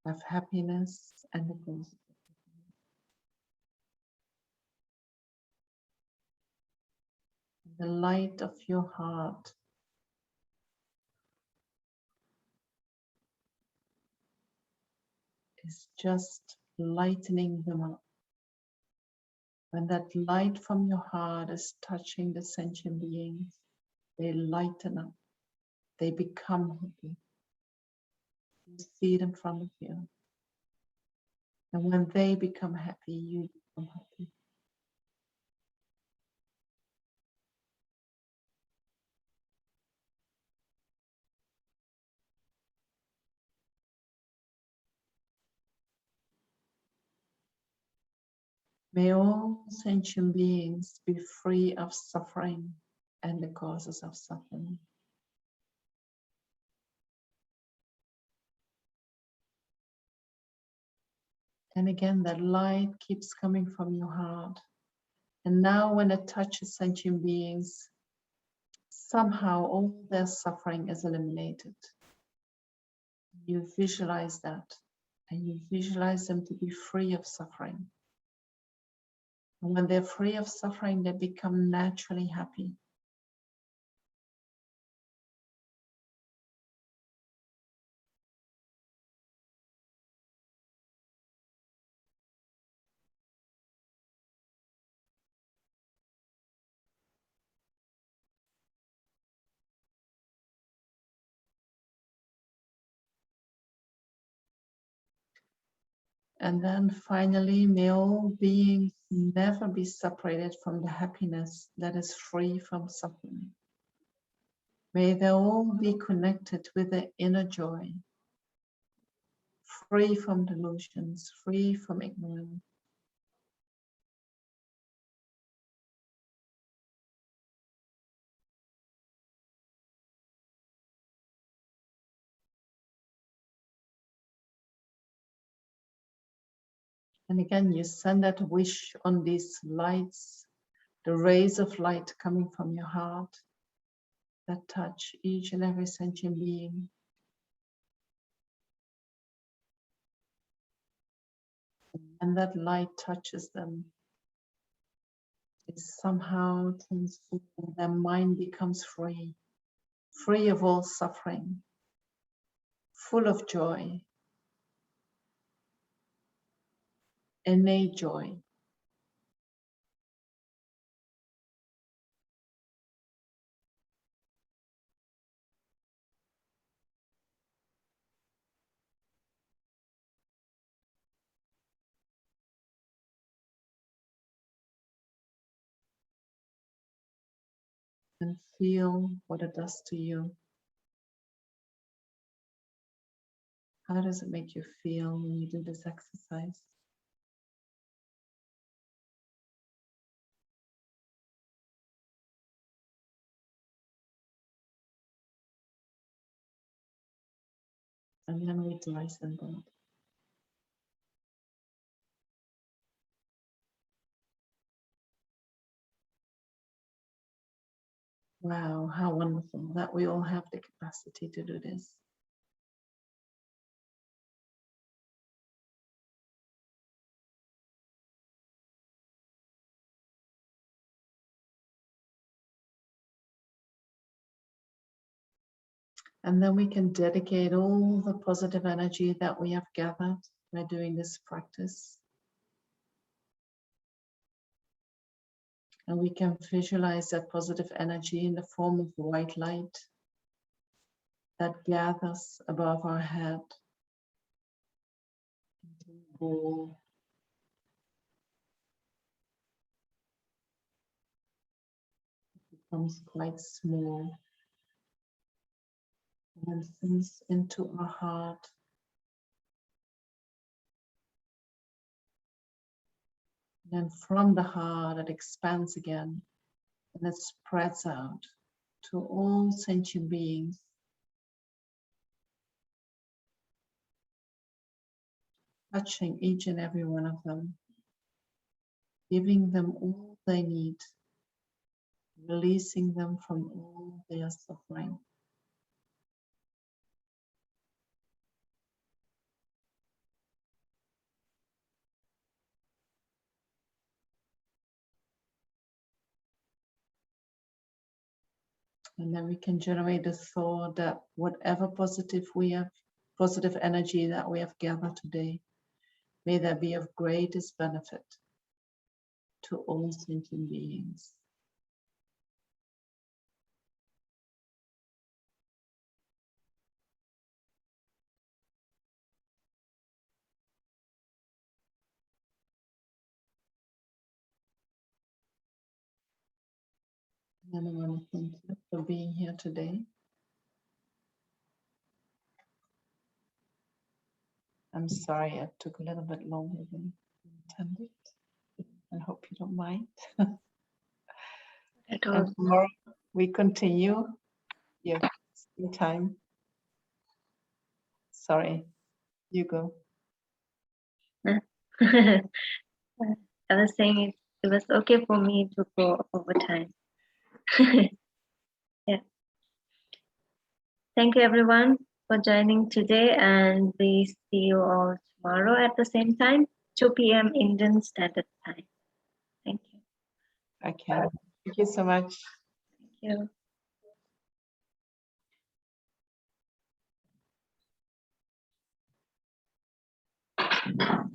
have happiness and the causes of happiness. The light of your heart is just lightening them up. When that light from your heart is touching the sentient beings, they lighten up, they become happy. You see it in front of you. And when they become happy, you become happy. May all sentient beings be free of suffering and the causes of suffering. And again, that light keeps coming from your heart. And now when it touches sentient beings, somehow all their suffering is eliminated. You visualize that, and you visualize them to be free of suffering. And when they're free of suffering, they become naturally happy. And then finally, may all beings never be separated from the happiness that is free from suffering. May they all be connected with the inner joy, free from delusions, free from ignorance. And again, you send that wish on these lights, the rays of light coming from your heart that touch each and every sentient being. And that light touches them. It somehow transforms, their mind becomes free, free of all suffering, full of joy, innate joy. And feel what it does to you. How does it make you feel when you do this exercise? And then we listen that. Wow, how wonderful that we all have the capacity to do this. And then we can dedicate all the positive energy that we have gathered by doing this practice. And we can visualize that positive energy in the form of white light that gathers above our head into a ball. It becomes quite small and then sinks into our heart. And then from the heart, it expands again and it spreads out to all sentient beings, touching each and every one of them, giving them all they need, releasing them from all their suffering. And then we can generate the thought that whatever positive energy that we have gathered today, may that be of greatest benefit to all sentient beings. And I want to thank you for being here today. I'm sorry it took a little bit longer than intended. I hope you don't mind. At all. And tomorrow we continue. Yeah, same time. Sorry, you go. I was saying it was okay for me to go over time. Yeah. Thank you everyone for joining today, and we see you all tomorrow at the same time, 2 p.m. Indian Standard Time. Thank you. Okay, thank you so much. Thank you.